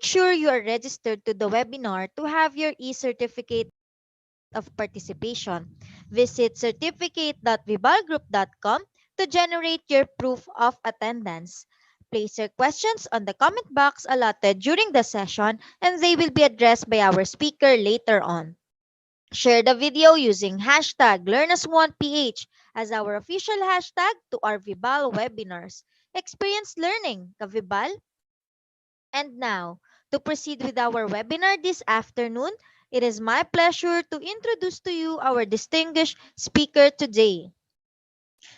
sure you are registered to the webinar to have your e-certificate of participation. Visit certificate.vibalgroup.com to generate your proof of attendance. Place your questions on the comment box allotted during the session and they will be addressed by our speaker later on. Share the video using hashtag LearnAsOnePH as our official hashtag to our Vibal webinars. Experience learning, ka-Vibal? And now, to proceed with our webinar this afternoon, it is my pleasure to introduce to you our distinguished speaker today.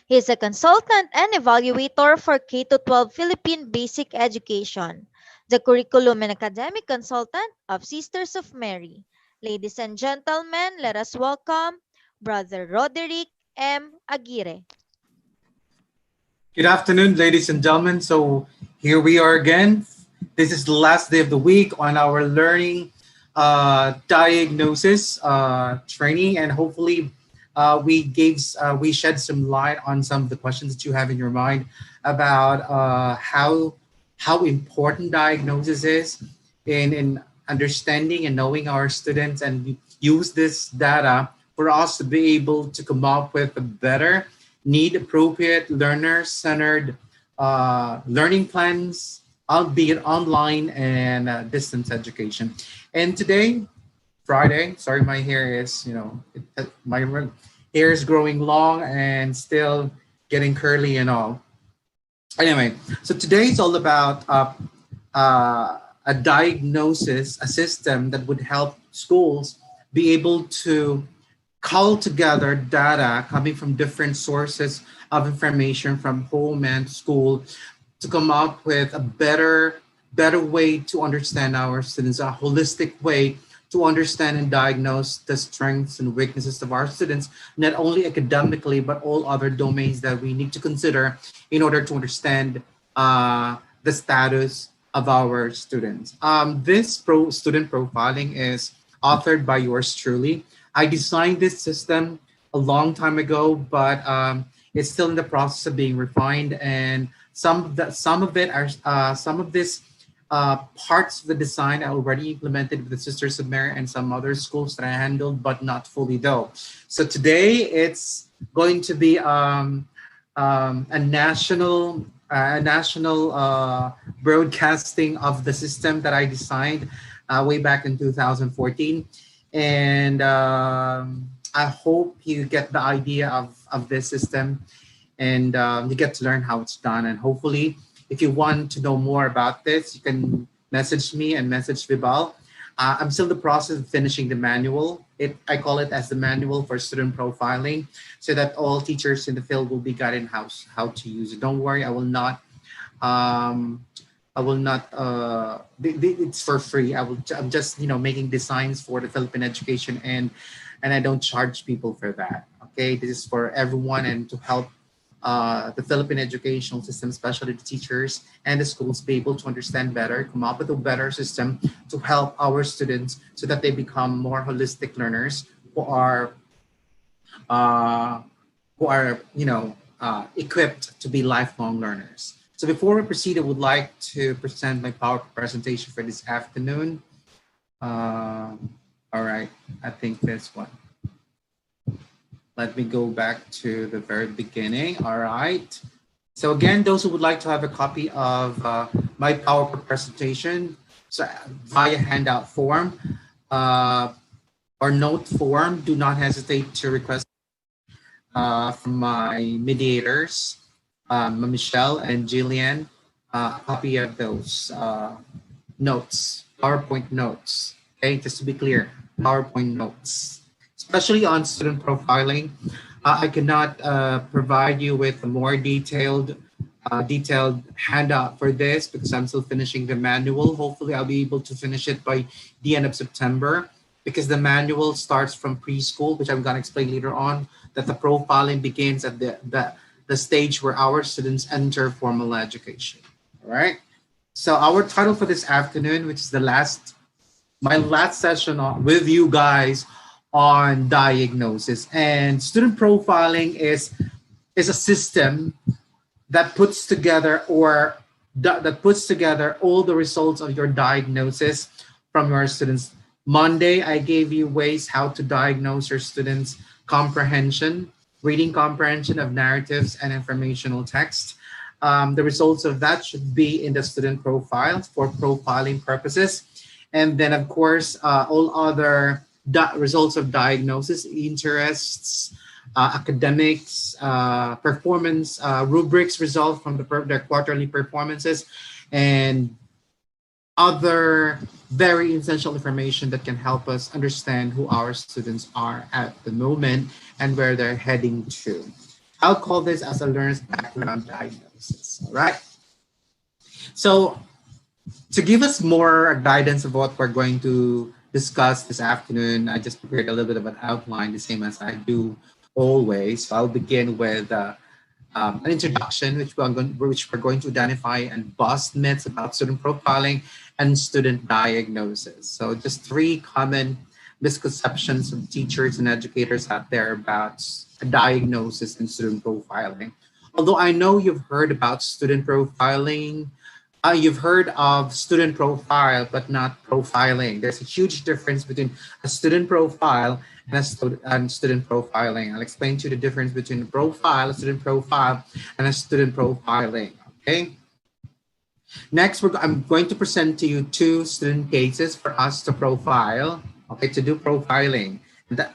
He is a consultant and evaluator for K-12 Philippine Basic Education, the curriculum and academic consultant of Sisters of Mary. Ladies and gentlemen, let us welcome Brother Roderick M. Aguirre. Good afternoon, ladies and gentlemen. So here we are again. This is the last day of the week on our learning diagnosis training, and hopefully we shed some light on some of the questions that you have in your mind about how important diagnosis is in understanding and knowing our students, and we use this data for us to be able to come up with a better need-appropriate, learner-centered learning plans, albeit online and distance education. And today, Friday, sorry, my hair is, my hair is growing long and still getting curly and all. Anyway, so today is all about a diagnosis, a system that would help schools be able to cull together data coming from different sources of information from home and school to come up with a better way to understand our students, a holistic way to understand and diagnose the strengths and weaknesses of our students, not only academically, but all other domains that we need to consider in order to understand the status of our students. This student profiling is authored by yours truly. I designed this system a long time ago, but it's still in the process of being refined. And some of this parts of the design I already implemented with the Sisters of Mary and some other schools that I handled, but not fully though. So today it's going to be a national broadcasting of the system that I designed way back in 2014. And I hope you get the idea of this system, and you get to learn how it's done. And hopefully, if you want to know more about this, you can message me and message Vibal. I'm still in the process of finishing the manual. I call it as the manual for student profiling, so that all teachers in the field will be guided how to use it. Don't worry, I will not. It's for free. I'm just making designs for the Philippine education, and I don't charge people for that. Okay, this is for everyone and to help the Philippine educational system, especially the teachers and the schools, be able to understand better, come up with a better system to help our students so that they become more holistic learners who are equipped to be lifelong learners. So before we proceed, I would like to present my PowerPoint presentation for this afternoon. All right, I think this one. Let me go back to the very beginning. All right. So again, those who would like to have a copy of my PowerPoint presentation, so via handout form or note form, do not hesitate to request from my mediators, Michelle and Jillian, a copy of those notes, PowerPoint notes. Okay, just to be clear, PowerPoint notes, especially on student profiling. I cannot provide you with a more detailed handout for this because I'm still finishing the manual. Hopefully, I'll be able to finish it by the end of September, because the manual starts from preschool, which I'm going to explain later on, that the profiling begins at the stage where our students enter formal education. All right. So our title for this afternoon, which is my last session with you guys on diagnosis, and student profiling is a system that puts together or that puts together all the results of your diagnosis from your students. Monday, I gave you ways how to diagnose your students' comprehension, reading comprehension of narratives and informational text. The results of that should be in the student profile for profiling purposes. And then, of course, all other results of diagnosis, interests, academics, performance, rubrics result from their quarterly performances, and other very essential information that can help us understand who our students are at the moment and where they're heading to. I'll call this as a learner's background diagnosis. All right. So to give us more guidance of what we're going to discuss this afternoon, I just prepared a little bit of an outline, the same as I do always. So I'll begin with an introduction, which we're going to identify and bust myths about student profiling and student diagnosis. So just three common misconceptions of teachers and educators out there about diagnosis and student profiling. Although I know you've heard about student profiling, you've heard of student profile, but not profiling. There's a huge difference between a student profile and and student profiling. I'll explain to you the difference between a profile, a student profile, and a student profiling. Okay. Next, I'm going to present to you two student cases for us to profile. Okay, to do profiling.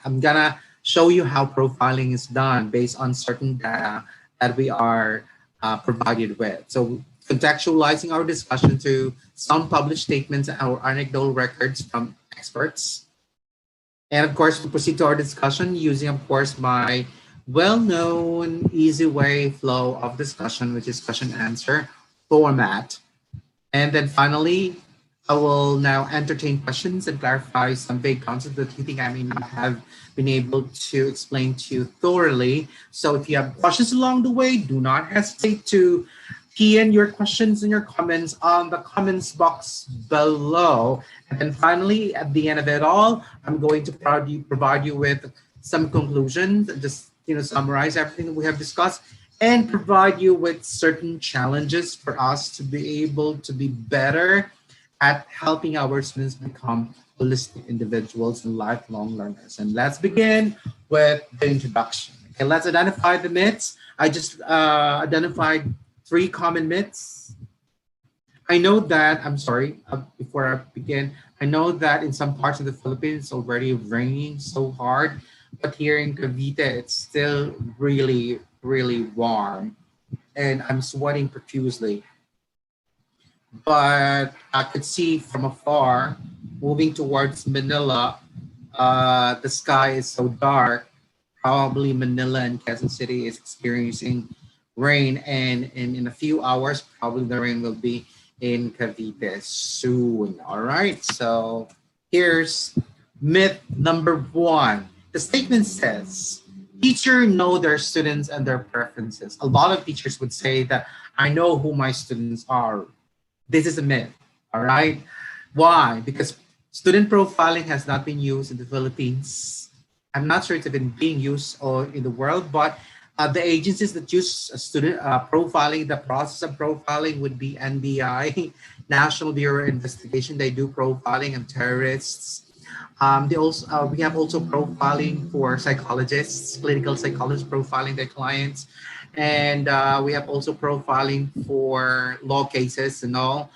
I'm gonna show you how profiling is done based on certain data that we are provided with. So contextualizing our discussion to some published statements or anecdotal records from experts. And of course, we proceed to our discussion using, of course, my well-known easy way flow of discussion, which is question answer format. And then finally, I will now entertain questions and clarify some vague concepts that you think I may not have been able to explain to you thoroughly. So if you have questions along the way, do not hesitate to key in your questions and your comments on the comments box below. And then finally, at the end of it all, I'm going to provide you with some conclusions, just summarize everything that we have discussed, and provide you with certain challenges for us to be able to be better at helping our students become holistic individuals and lifelong learners. And let's begin with the introduction. Okay, let's identify the myths. I just identified three common myths. I know that, I'm sorry, before I begin, I know that in some parts of the Philippines it's already raining so hard, but here in Cavite, it's still really, really warm and I'm sweating profusely. But I could see from afar, moving towards Manila, the sky is so dark. Probably Manila and Quezon City is experiencing rain, and in a few hours, probably the rain will be in Cavite soon. All right, so here's myth number one. The statement says, teachers know their students and their preferences. A lot of teachers would say that I know who my students are. This is a myth, all right? Why? Because student profiling has not been used in the Philippines. I'm not sure it's been being used or in the world, but the agencies that use student profiling, the process of profiling would be NBI, National Bureau of Investigation. They do profiling of terrorists. They also we have also profiling for psychologists, clinical psychologists profiling their clients, and we have also profiling for law cases and all.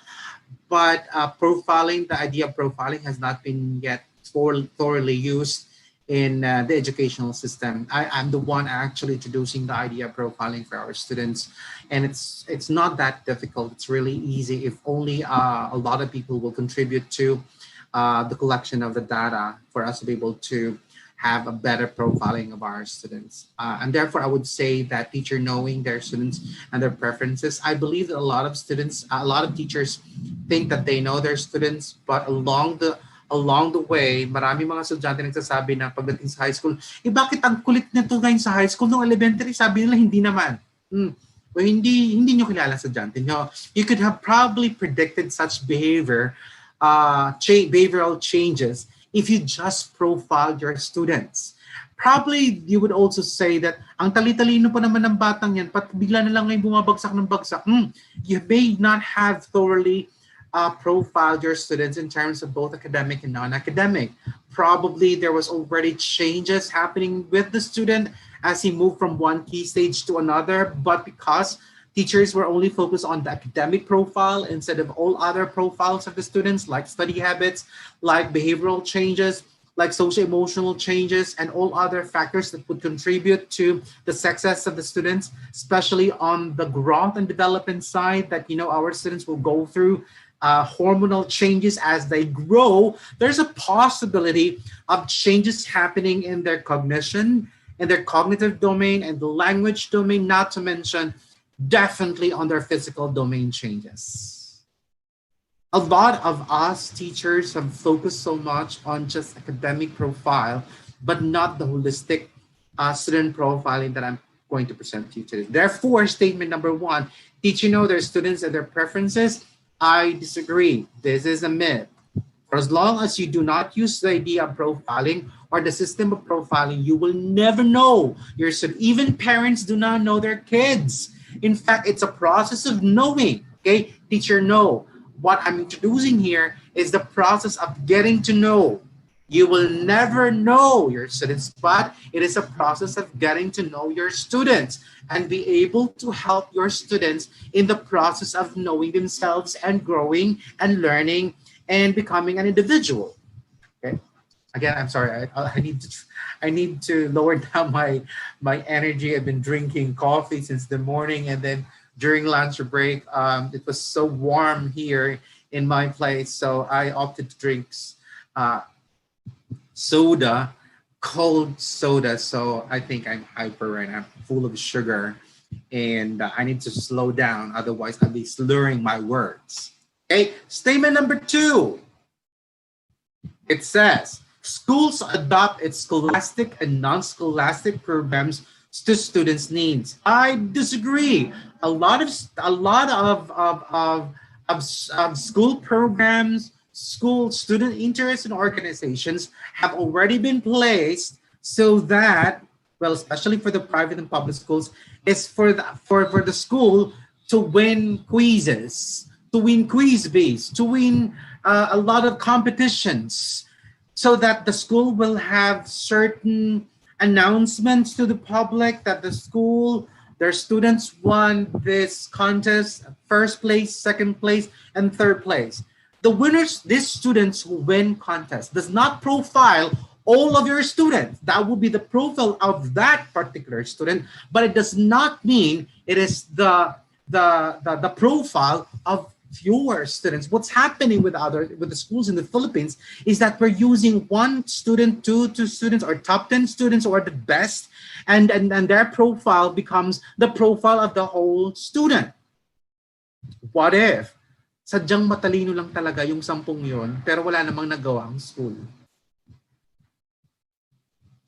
But profiling, the idea of profiling has not been yet thoroughly used in the educational system. I'm the one actually introducing the idea of profiling for our students, and it's not that difficult. It's really easy if only a lot of people will contribute to the collection of the data for us to be able to have a better profiling of our students. And therefore, I would say that teacher knowing their students and their preferences. I believe that a lot of students, a lot of teachers think that they know their students, but along the way, marami mga estudyante nagsasabi na pagdating sa high school, bakit ang kulit nito ngayon sa high school? Nung elementary, sabi nila, hindi naman. Well, hindi nyo kilala estudyante nyo. You could have probably predicted such behavioral changes if you just profiled your students. Probably you would also say that ang tali-talino pa naman ng batang yan, pat bigla na lang ngayon bumabagsak ng bagsak. You may not have thoroughly profiled your students in terms of both academic and non-academic. Probably there was already changes happening with the student as he moved from one key stage to another, but because teachers were only focused on the academic profile instead of all other profiles of the students, like study habits, like behavioral changes, like social emotional changes, and all other factors that would contribute to the success of the students, especially on the growth and development side that, our students will go through hormonal changes as they grow. There's a possibility of changes happening in their cognition, in their cognitive domain, and the language domain, not to mention definitely on their physical domain changes. A lot of us teachers have focused so much on just academic profile, but not the holistic student profiling that I'm going to present to you today. Therefore, statement number one, teaching their students and their preferences. I disagree. This is a myth. For as long as you do not use the idea of profiling or the system of profiling, you will never know your student. Even parents do not know their kids. In fact, it's a process of knowing. Okay, teacher, no. What I'm introducing here is the process of getting to know. You will never know your students, but it is a process of getting to know your students and be able to help your students in the process of knowing themselves and growing and learning and becoming an individual. Okay. Again, I'm sorry. I need to lower down my energy. I've been drinking coffee since the morning, and then during lunch break, it was so warm here in my place, so I opted to drink soda, cold soda. So I think I'm hyper right now, full of sugar, and I need to slow down. Otherwise, I'll be slurring my words. Okay, statement number two. It says, schools adopt its scholastic and non-scholastic programs to students' needs. I disagree. A lot of school programs, school student interest and organizations have already been placed so that, well, especially for the private and public schools, is for the school to win quizzes, to win quiz bees, to win a lot of competitions, so that the school will have certain announcements to the public that the school, their students won this contest, first place, second place, and third place. The winners, these students who win contest, does not profile all of your students. That will be the profile of that particular student, but it does not mean it is the profile of fewer students. What's happening with the schools in the Philippines is that we're using one student, two students, or top 10 students, or the best, and their profile becomes the profile of the whole student. What if sadyang matalino lang talaga yung 10 yon, pero wala namang nagawa ang school?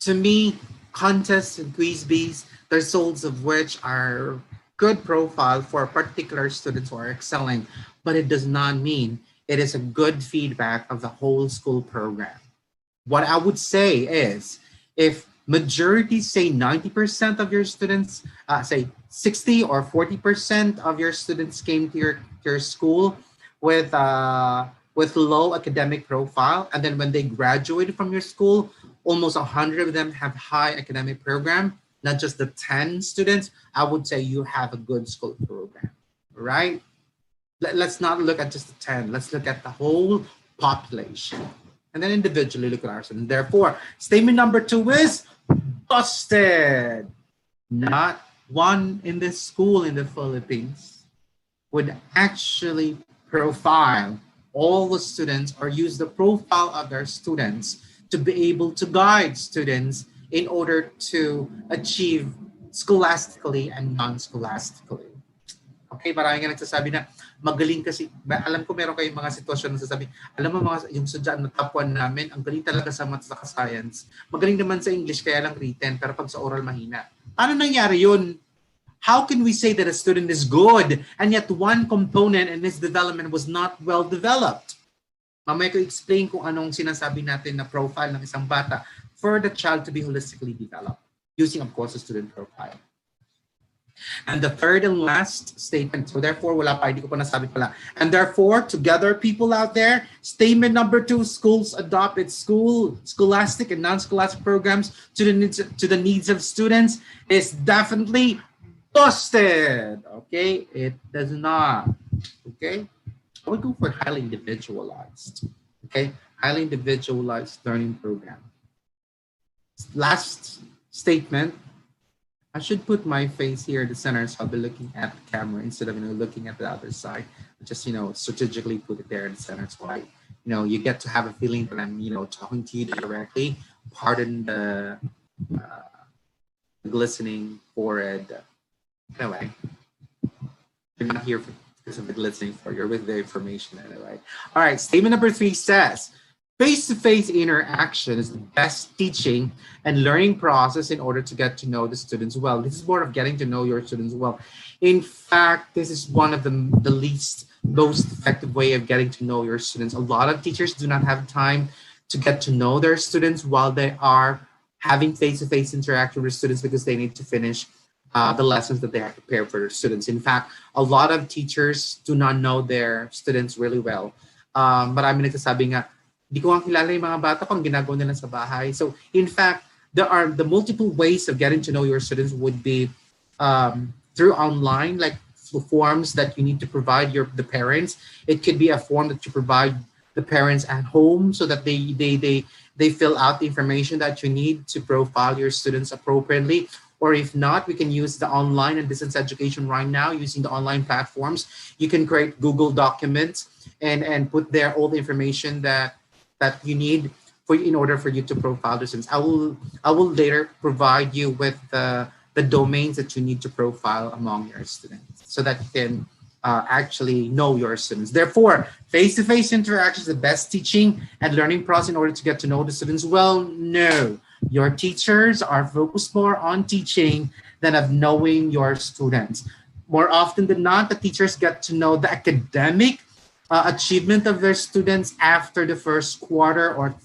To me, contests and quiz bees, the results of which are good profile for particular students who are excelling, but it does not mean it is a good feedback of the whole school program. What I would say is, if majority, say 90% of your students, say 60 or 40% of your students came to your school with low academic profile, and then when they graduated from your school, almost 100 of them have high academic program, not just the 10 students, I would say you have a good school program, right? Let's not look at just the 10. Let's look at the whole population. And then individually look at ours. And therefore, statement number 2 is busted. Not one in this school in the Philippines would actually profile all the students or use the profile of their students to be able to guide students in order to achieve scholastically and non-scholastically. Okay, maraming nga nagsasabi na magaling kasi, alam ko meron kayong mga sitwasyon na nagsasabi, alam mo yung sudyaan na top 1 namin, ang galing talaga sa math at science. Magaling naman sa English, kaya lang written, pero pag sa oral mahina. Paano nangyari yun? How can we say that a student is good and yet one component in his development was not well developed? Mamaya ko explain kung anong sinasabi natin na profile ng isang bata for the child to be holistically developed using, of course, a student profile. And the third and last statement, so therefore, wala pa, hindi ko pa nasabi pala. And therefore, together, people out there, statement number 2, schools adopt its scholastic and non-scholastic programs to the needs of students is definitely busted. Okay, it does not. Okay, I would go for highly individualized. Okay, highly individualized learning program. Last statement. I should put my face here at the center, so I'll be looking at the camera instead of looking at the other side. Just strategically put it there in the center, so I you get to have a feeling that I'm talking to you directly. Pardon the glistening forehead. Anyway, you're not here because of the glistening forehead. You're with the information anyway. All right, statement number 3 says, face-to-face interaction is the best teaching and learning process in order to get to know the students well. This is more of getting to know your students well. In fact, this is one of the most effective way of getting to know your students. A lot of teachers do not have time to get to know their students while they are having face-to-face interaction with students because they need to finish the lessons that they have prepared for their students. In fact, a lot of teachers do not know their students really well. Marami nagsasabi nga, di ko ang kilala yung mga bata ko, ang ginagawa nila sa bahay. So, in fact, there are the multiple ways of getting to know your students would be through online, like forms that you need to provide the parents. It could be a form that you provide the parents at home so that they fill out the information that you need to profile your students appropriately. Or if not, we can use the online and distance education right now using the online platforms. You can create Google documents and put there all the information that you need in order for you to profile the students. I will later provide you with the domains that you need to profile among your students so that you can actually know your students. Therefore, face-to-face interaction is the best teaching and learning process in order to get to know the students well. No, your teachers are focused more on teaching than of knowing your students. More often than not, the teachers get to know the academic achievement of their students after the first quarter or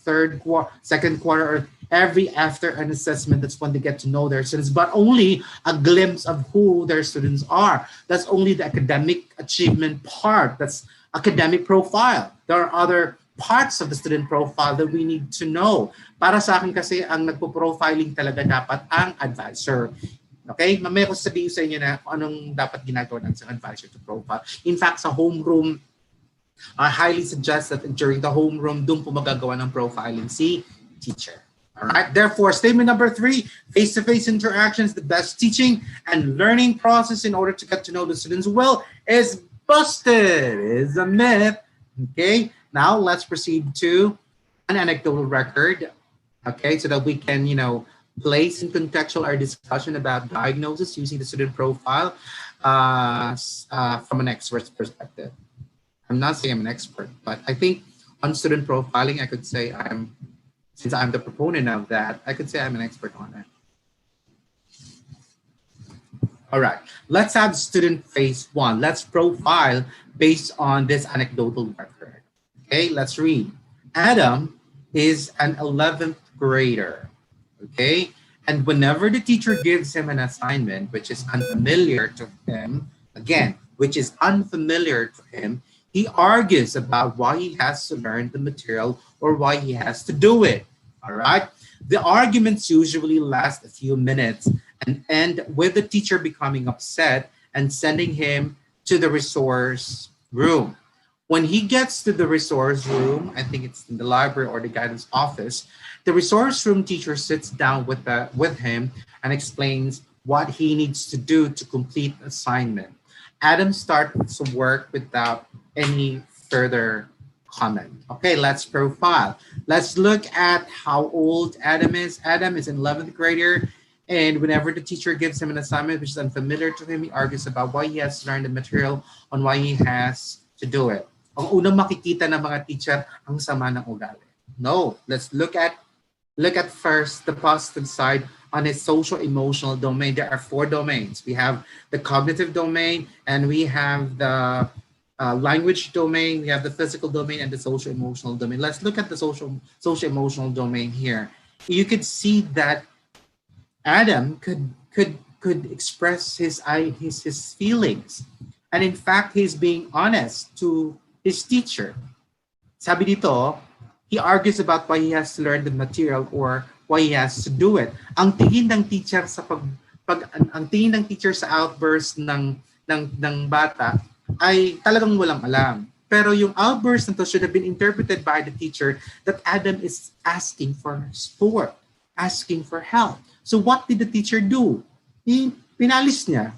second quarter, or after an assessment. That's when they get to know their students, but only a glimpse of who their students are. That's only the academic achievement part. That's academic profile. There are other parts of the student profile that we need to know. Para sa akin kasi, ang nagpo-profiling talaga dapat ang advisor. Okay? Mamaya ko sabihin sa inyo na kung anong dapat ginagawa ng isang advisor to profile. In fact, sa homeroom, I highly suggest that during the homeroom, doon po magagawa ng profiling si teacher. All right. Therefore, statement number 3, face-to-face interaction is the best teaching and learning process in order to get to know the students well is busted. Is a myth. Okay. Now let's proceed to an anecdotal record. Okay, so that we can, place and contextual our discussion about diagnosis using the student profile from an expert's perspective. I'm not saying I'm an expert, but I think on student profiling, I could say since I'm the proponent of that, I could say I'm an expert on it. All right, let's have student phase 1. Let's profile based on this anecdotal record. Okay, let's read. Adam is an 11th grader. Okay, and whenever the teacher gives him an assignment which is unfamiliar to him, he argues about why he has to learn the material or why he has to do it. All right. The arguments usually last a few minutes and end with the teacher becoming upset and sending him to the resource room. When he gets to the resource room, I think it's in the library or the guidance office, the resource room teacher sits down with him and explains what he needs to do to complete the assignment. Adam starts to work without any further comment. Okay, let's profile. Let's look at how old Adam is. Adam is an 11th grader, and whenever the teacher gives him an assignment which is unfamiliar to him, he argues about why he has to learn the material on why he has to do it. Ang unang makikita ng mga teacher, ang sama ng ugali. No, let's look at first the positive side on his social emotional domain. There are 4 domains. We have the cognitive domain, and we have the language domain, we have the physical domain, and the social emotional domain. Let's look at the social emotional domain here. you could see that Adam could express his feelings. And in fact, he's being honest to his teacher. Sabi dito, he argues about why he has to learn the material or why he has to do it. Ang tingin ng teacher sa ang tingin ng teacher sa outburst ng bata ay talagang walang alam. Pero yung outburst na to should have been interpreted by the teacher that Adam is asking for support, asking for help. So what did the teacher do? Pinalis niya.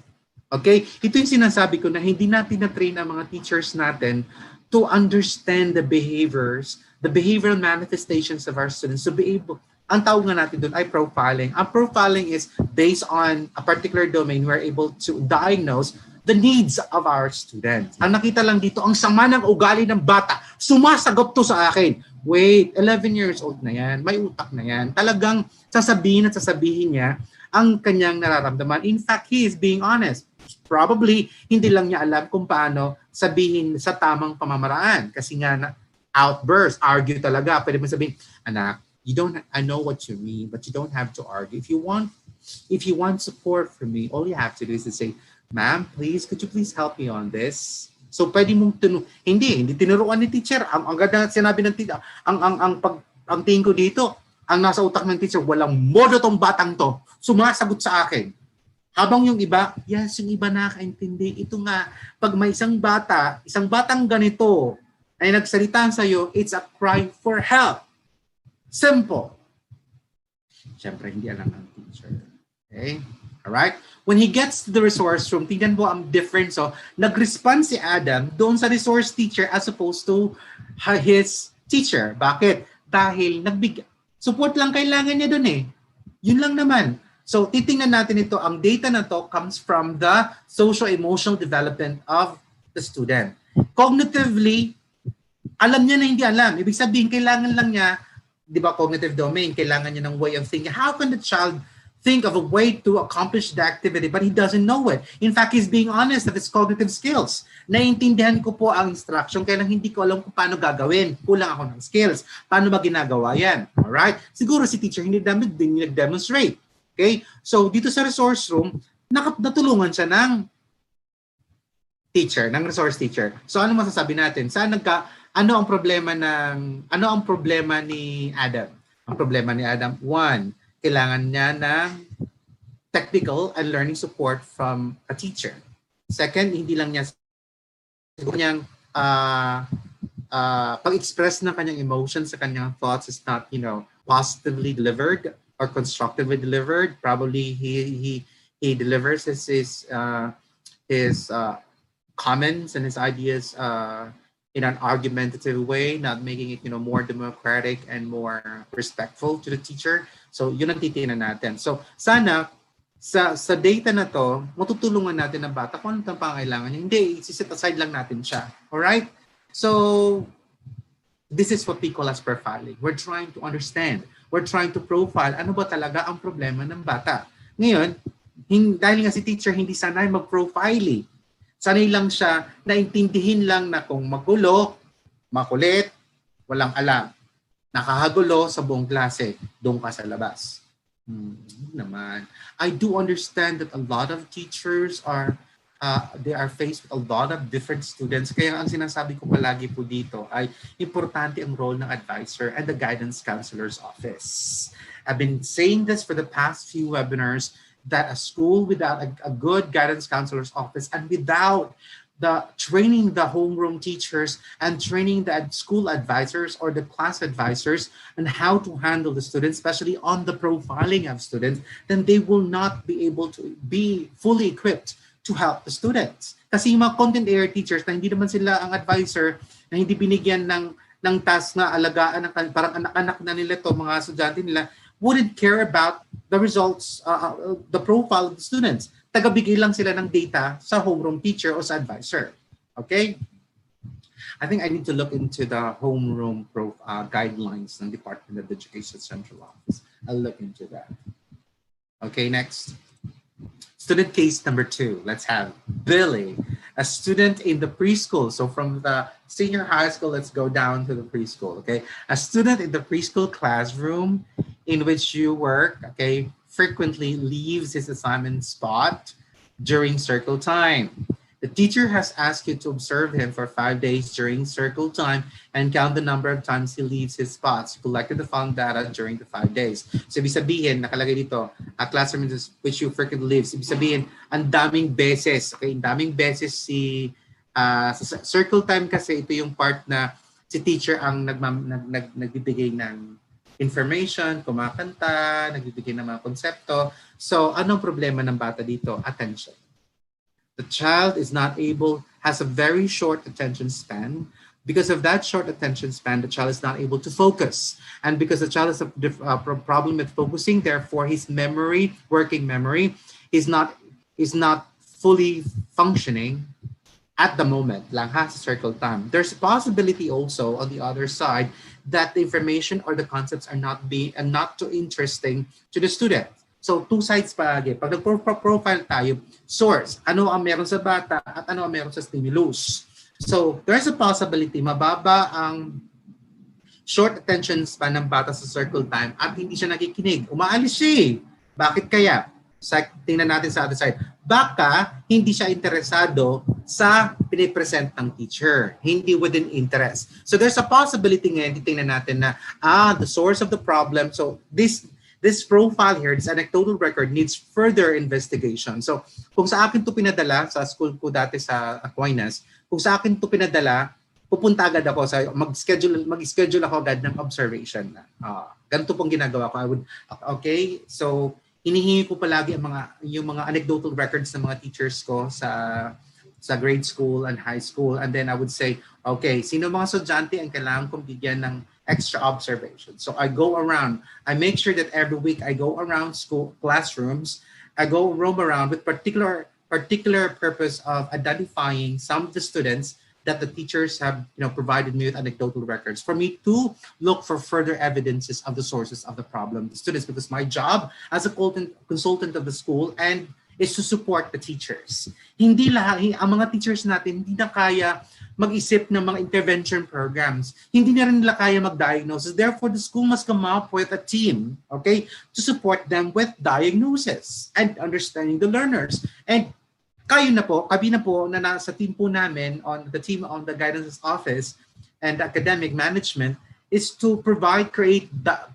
Okay? Ito yung sinasabi ko na hindi natin na-train ang mga teachers natin to understand the behaviors, the behavioral manifestations of our students, to be able, ang tawag nga natin doon ay profiling. Ang profiling is based on a particular domain, we're able to diagnose the needs of our students. Ang nakita lang dito, ang sama ng ugali ng bata, sumasagot to sa akin. Wait, 11 years old na yan, may utak na yan. Talagang sasabihin at sasabihin niya ang kanyang nararamdaman. In fact, he is being honest. Probably, hindi lang niya alam kung paano sabihin sa tamang pamamaraan. Kasi nga, outburst, argue talaga. Pwede mo sabihin, anak, I know what you mean, but you don't have to argue. If you want support from me, all you have to do is to say, ma'am, please, could you please help me on this? So, pwede mong hindi tinuruan ni teacher. Ang ganda sinabi ng teacher, ang tingin ko dito, ang nasa utak ng teacher, walang modo tong batang to. Sumasagot sa akin. Habang yung iba, yes, yung iba nakakaintindi. Ito nga, pag may isang batang ganito ay nagsalita sa'yo, it's a cry for help. Simple. Siyempre, hindi alam ng teacher. Okay? Alright? When he gets to the resource room, tingnan mo ang difference. So, nag-respond si Adam doon sa resource teacher as opposed to his teacher. Bakit? Dahil support lang kailangan niya doon eh. Yun lang naman. So, titingnan natin ito. Ang data na to comes from the social-emotional development of the student. Cognitively, alam niya na hindi alam. Ibig sabihin, kailangan lang niya, di ba, cognitive domain, kailangan niya ng way of thinking. How can the child think of a way to accomplish the activity but he doesn't know it? In fact, he's being honest of his cognitive skills. Naiintindihan ko po ang instruction, kaya lang hindi ko alam kung paano gagawin. Kulang ako ng skills. Paano ba ginagawa yan? Alright? Siguro si teacher hindi nag-demonstrate. Okay? So, dito sa resource room, natulungan siya ng teacher, ng resource teacher. So, ano masasabi natin? Ano ang problema ni Adam? Ang problema ni Adam, one, kailangan niya ng technical and learning support from a teacher. Second, hindi lang niya kanyang pag-express ng kanyang emotions sa kanyang thoughts is not, positively delivered or constructively delivered. Probably he delivers his comments and his ideas in an argumentative way, not making it more democratic and more respectful to the teacher. So yun ang titingnan natin. So sana sa data na to, matutulungan natin ang bata kung anong pangailangan niya. Hindi, isi-set aside lang natin siya. Alright? So this is what we call as profiling. We're trying to understand. We're trying to profile ano ba talaga ang problema ng bata. Ngayon, dahil nga si teacher hindi sanay mag-profile. Sanay lang siya na intindihin lang na kung magulo, makulit, walang alam. Nakahagulo sa buong klase, doon ka sa labas. Naman. I do understand that a lot of teachers they are faced with a lot of different students. Kaya ang sinasabi ko palagi po dito ay importante ang role ng advisor and the guidance counselor's office. I've been saying this for the past few webinars that a school without a good guidance counselor's office and without the training the homeroom teachers and training the school advisors or the class advisors on how to handle the students, especially on the profiling of students, then they will not be able to be fully equipped to help the students. Kasi yung mga content area teachers na hindi naman sila ang advisor, na hindi binigyan ng task na alagaan, parang anak-anak na nila to, mga estudyante nila, wouldn't care about the results, the profile of the students. Tagabigay lang sila ng data sa homeroom teacher o sa advisor. Okay? I think I need to look into the homeroom guidelines ng Department of Education Central Office. I'll look into that. Okay, next. Student case number 2. Let's have Billy. A student in the preschool. So from the senior high school, let's go down to the preschool, okay? A student in the preschool classroom in which you work, okay, frequently leaves his assignment spot during circle time. The teacher has asked you to observe him for 5 days during circle time and count the number of times he leaves his spots. You collected the found data during the 5 days. So, ibig sabihin, nakalagay dito, a classroom in which you frequently lives. Ibig sabihin, ang daming beses. Okay, ang daming beses sa circle time kasi ito yung part na si teacher ang nagbibigay ng information, kumakanta, nagbibigay ng mga konsepto. So, anong problema ng bata dito? Attention. The child is not able, has a very short attention span. Because of that short attention span, the child is not able to focus. And because the child has a problem with focusing, therefore his memory, working memory, is not fully functioning at the moment, lang ha, sa circle time. There's a possibility also on the other side that the information or the concepts are not too interesting to the student. So, two sides palagi. Pag nag-profile tayo, source, ano ang meron sa bata at ano ang meron sa stimulus. So, there's a possibility mababa ang short attention span ng bata sa circle time at hindi siya nakikinig. Umaalis siya eh. Bakit kaya? Tingnan natin sa other side. Baka hindi siya interesado sa pinipresent ng teacher. Hindi within interest. So, there's a possibility ngayon, titingnan natin na, the source of the problem. So, this profile here, this anecdotal record needs further investigation. So, kung sa akin to pinadala, sa school ko dati sa Aquinas, kung sa akin to pinadala, pupunta agad ako sa mag-schedule ako agad ng observation na. Ganito pong ginagawa ko. Okay, so hinihingi ko palagi yung mga anecdotal records ng mga teachers ko sa grade school and high school, and then I would say, okay, sino mga estudyante ang kailangan kong bigyan ng extra observation. So I go around. I make sure that every week I go around school classrooms. I go roam around with particular purpose of identifying some of the students that the teachers have provided me with anecdotal records for me to look for further evidences of the sources of the problem, the students, because my job as a consultant of the school and is to support the teachers. Hindi lahat, ang mga teachers natin hindi na kaya mag-isip ng mga intervention programs. Hindi na rin nila kaya mag-diagnose. Therefore, the school must come up with a team, okay, to support them with diagnosis and understanding the learners. And kami na po na nasa team po namin on the guidance office and academic management is to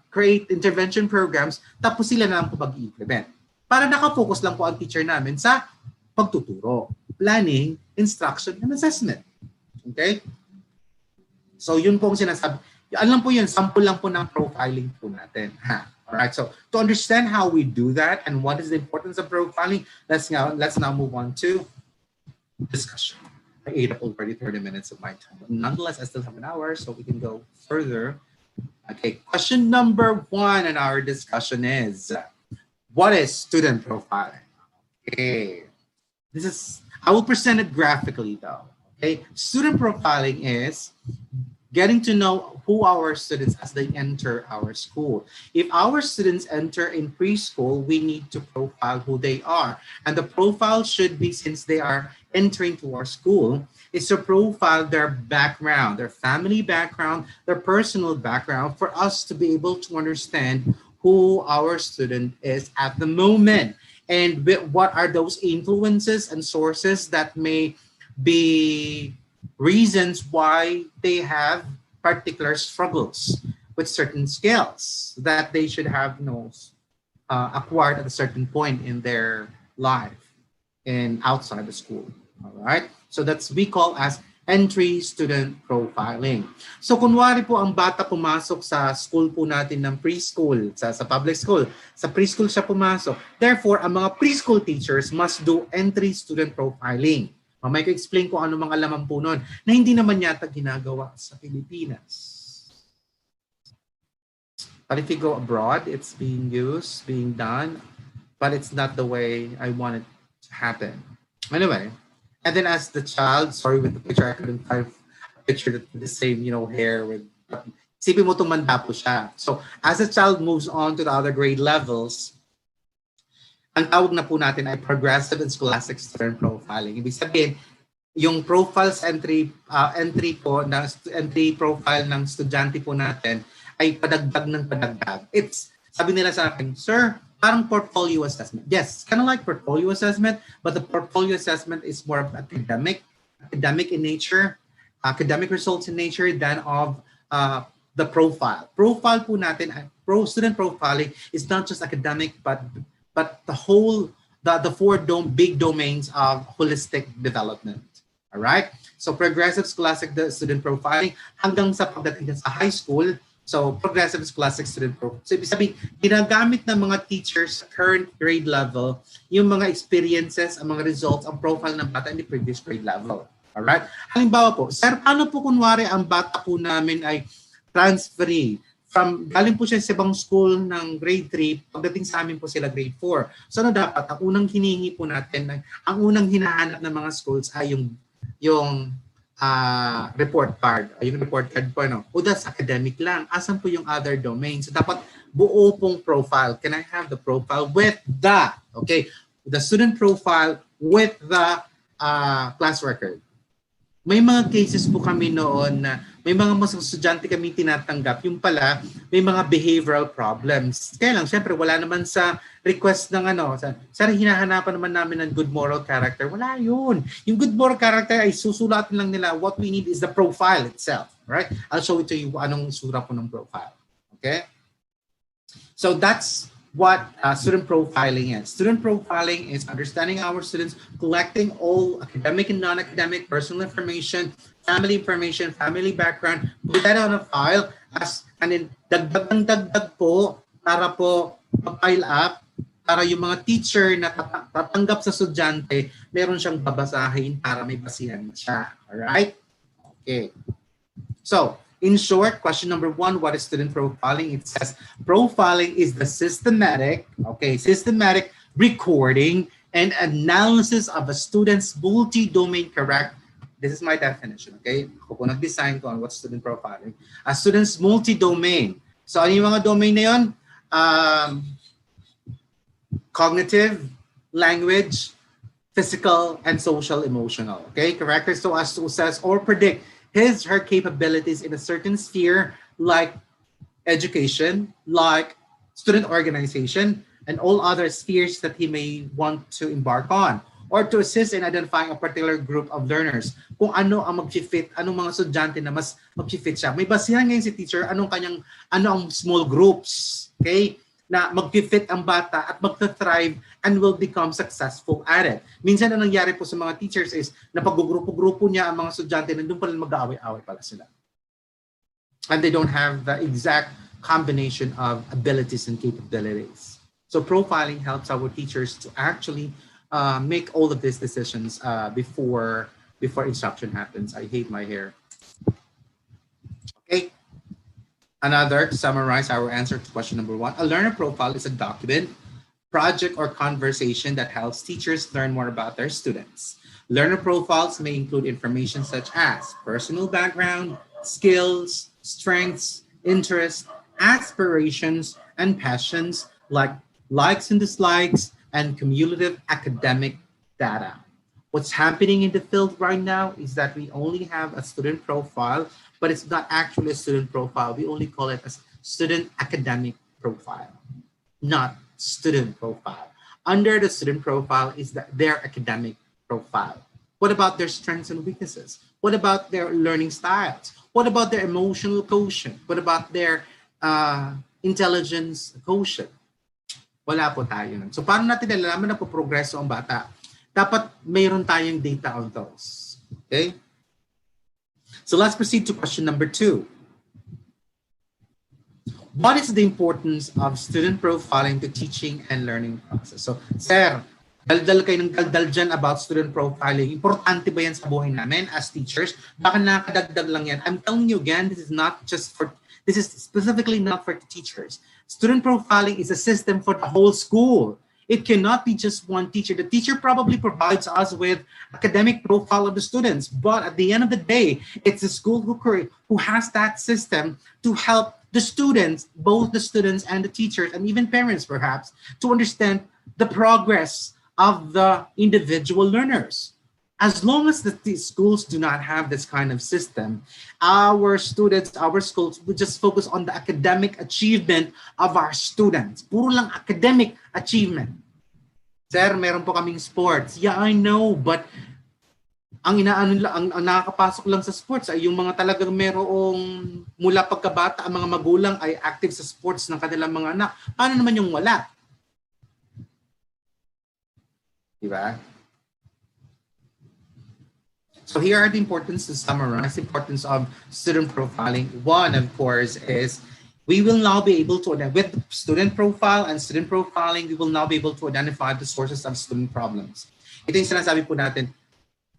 create intervention programs, tapos sila na lang po mag-implement. Para nakafocus lang po ang teacher namin sa pagtuturo, planning, instruction, and assessment. Okay? So, yun po ang sinasabi. Alam po yun, sample lang po ng profiling po natin. Alright, so to understand how we do that and what is the importance of profiling, let's now move on to discussion. I ate up already 30 minutes of my time. But nonetheless, I still have an hour, so we can go further. Okay, question number 1 in our discussion is, what is student profiling? Okay, I will present it graphically though. Okay, student profiling is getting to know who our students as they enter our school. If our students enter in preschool, we need to profile who they are. And the profile should be, since they are entering to our school, is to profile their background, their family background, their personal background, for us to be able to understand who our student is at the moment. And what are those influences and sources that may be reasons why they have particular struggles with certain skills that they should have acquired at a certain point in their life and outside the school. All right, so we call as entry student profiling. So kunwari po ang bata pumasok sa school po natin ng preschool, sa public school, sa preschool siya pumasok. Therefore, ang mga preschool teachers must do entry student profiling. Mamaya ko explain kung ano mga laman po nun na hindi naman yata ginagawa sa Pilipinas. But if you go abroad, it's being used, being done, but it's not the way I want it to happen. Anyway, and then as the child, sorry with the picture, I couldn't find a picture with the same, hair with, isipin mo tumanda po siya. So as the child moves on to the other grade levels, ang tawag na po natin ay progressive and scholastic student profiling. Ibig sabihin, yung profiles entry po na entry profile ng estudyante po natin ay padagdag ng padagdag. It's sabi nila sa akin, sir, parang portfolio assessment. Yes, kind of like portfolio assessment, but the portfolio assessment is more of academic in nature, academic results in nature than of the profile. Profile po natin, student profiling is not just academic, but the whole the big domains of holistic development. All right? So progressive scholastic student profiling hanggang sa pagdating sa high school. So progressive scholastic student profiling. So ibig sabihin, ginagamit ng mga teachers sa current grade level yung mga experiences, ang mga results, ang profile ng bata in the previous grade level. All right? Halimbawa po, sir, paano po kunwari ang bata po namin ay transferee galing po siya sa ibang school ng grade 3, pagdating sa amin po sila grade 4. So ano dapat? Ang unang hinihingi po natin, ang unang hinahanap ng mga schools ay yung report card. Yung report card po, no? O that's academic lang. Asan po yung other domains? So dapat buo pong profile. Can I have the profile with the student profile with the class record? May mga cases po kami noon na may mga estudyante kami tinatanggap, yung pala may mga behavioral problems. Kaya lang, syempre wala naman sa request ng sir, hinahanapan naman namin ng good moral character. Wala yun. Yung good moral character ay susulatin lang nila. What we need is the profile itself. Right? I'll show it to you anong sura po ng profile. Okay? So that's what student profiling is. Student profiling is understanding our students, collecting all academic and non-academic personal information, family background, put that on a file, and then dagdag po para po pile up, para yung mga teacher na tatanggap sa estudyante, meron siyang babasahin para may basihan siya. Alright? Okay. So, in short, question number 1, what is student profiling? It says profiling is the systematic recording and analysis of a student's multi-domain character. This is my definition, okay? Ako po nag-design ko on what's student profiling. A student's multi-domain. So, ano yung mga domain na yun? Cognitive, language, physical, and social emotional. Okay? Characters so as to assess or predict her capabilities in a certain sphere like education, like student organization, and all other spheres that he may want to embark on, or to assist in identifying a particular group of learners. Kung ano ang mag-fit, anong mga estudyante na mas mag-fit siya. May basihan ngayon si teacher, ano ang small groups, okay, na mag-fit ang bata at mag-thrive and will become successful at it. Minsan ang nangyari po sa mga teachers is na pag-grupo-grupo niya ang mga estudyante, nandun pala mag-aaway-aaway pala sila. And they don't have the exact combination of abilities and capabilities. So profiling helps our teachers to actually make all of these decisions before instruction happens. I hate my hair. Okay. To summarize our answer to question number 1, a learner profile is a document, project, or conversation that helps teachers learn more about their students. Learner profiles may include information such as personal background, skills, strengths, interests, aspirations, and passions, like likes and dislikes, and cumulative academic data. What's happening in the field right now is that we only have a student profile, but it's not actually a student profile. We only call it a student academic profile, not student profile. Under the student profile is their academic profile. What about their strengths and weaknesses? What about their learning styles? What about their emotional quotient? What about their intelligence quotient? Wala po tayo nun. So paano natin nalalaman na po progreso ang bata? Dapat mayroon tayong data on those. Okay? So let's proceed to question number 2. What is the importance of student profiling to teaching and learning process? So, sir, daldal kayo ng daldal dyan about student profiling. Importante ba yan sa buhay namin as teachers? Baka nakadagdag lang yan. I'm telling you again, this is specifically not for the teachers. Student profiling is a system for the whole school. It cannot be just one teacher. The teacher probably provides us with academic profile of the students, but at the end of the day, it's the school who has that system to help the students, both the students and the teachers, and even parents perhaps, to understand the progress of the individual learners. As long as the schools do not have this kind of system, our students, our schools would just focus on the academic achievement of our students. Puro lang academic achievement. Sir, meron po kaming sports. Yeah, I know, but ang inaano lang, ang nakakapasok lang sa sports ay yung mga talagang merong mula pagkabata, ang mga magulang ay active sa sports ng kanilang mga anak. Paano naman yung wala? Diba? So here are the importance to summarize, importance of student profiling. One, of course, is we will now be able to, with student profile and student profiling, we will now be able to identify the sources of student problems. Ito yung sinasabi po natin.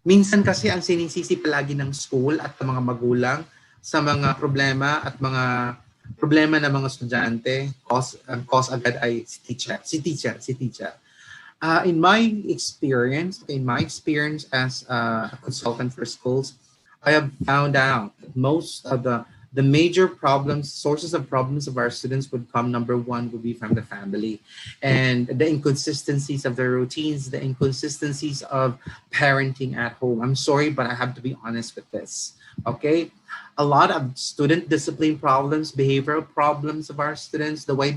Minsan kasi ang sinisisi palagi ng school at ng mga magulang sa mga problema at mga problema ng mga estudyante, cause agad ay si teacher. In my experience as a consultant for schools, I have found out that most of the major problems, sources of problems of our students would come, number one, would be from the family. And the inconsistencies of their routines, the inconsistencies of parenting at home. I'm sorry, but I have to be honest with this. Okay? A lot of student discipline problems, behavioral problems of our students, the way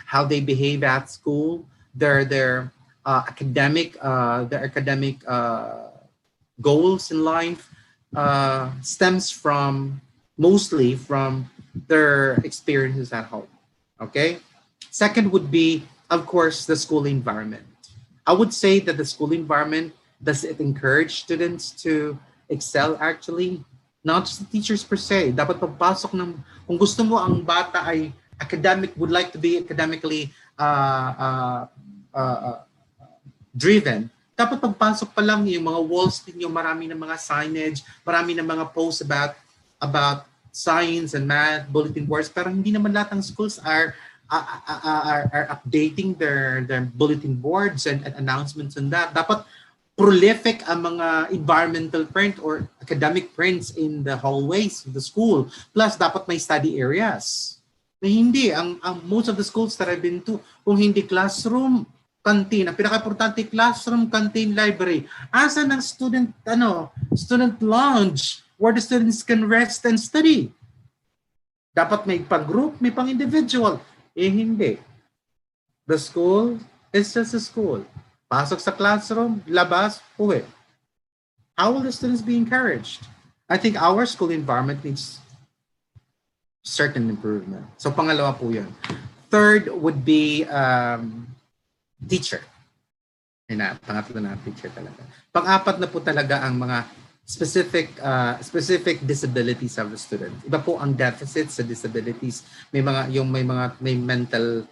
how they behave at school, their academic goals in life stems mostly from their experiences at home. Okay. Second would be, of course, the school environment. I would say that the school environment, does it encourage students to excel actually? Not just the teachers per se. Dapat pagpasok ng, kung gusto mo ang bata ay would like to be academically driven, dapat pagpasok pa lang yung mga walls ninyo, marami ng mga signage, marami ng mga posts about science and math, bulletin boards, pero hindi naman lahat ng schools are updating their bulletin boards and announcements on that. Dapat prolific ang mga environmental print or academic prints in the hallways of the school. Plus, dapat may study areas. Na hindi, ang most of the schools that I've been to, kung hindi classroom, canteen, ang pinaka-importante, classroom, canteen, library. Asan ang student lounge where the students can rest and study? Dapat may pag-group, may pang-individual. Hindi. The school is just a school. Pasok sa classroom, labas, uwi. How will the students be encouraged? I think our school environment needs certain improvement. So pangalawa po yun. Third would be teacher. Pangatlo na teacher talaga. Pang-apat na po talaga ang mga specific disabilities of the student. Iba po ang deficits sa disabilities. May mental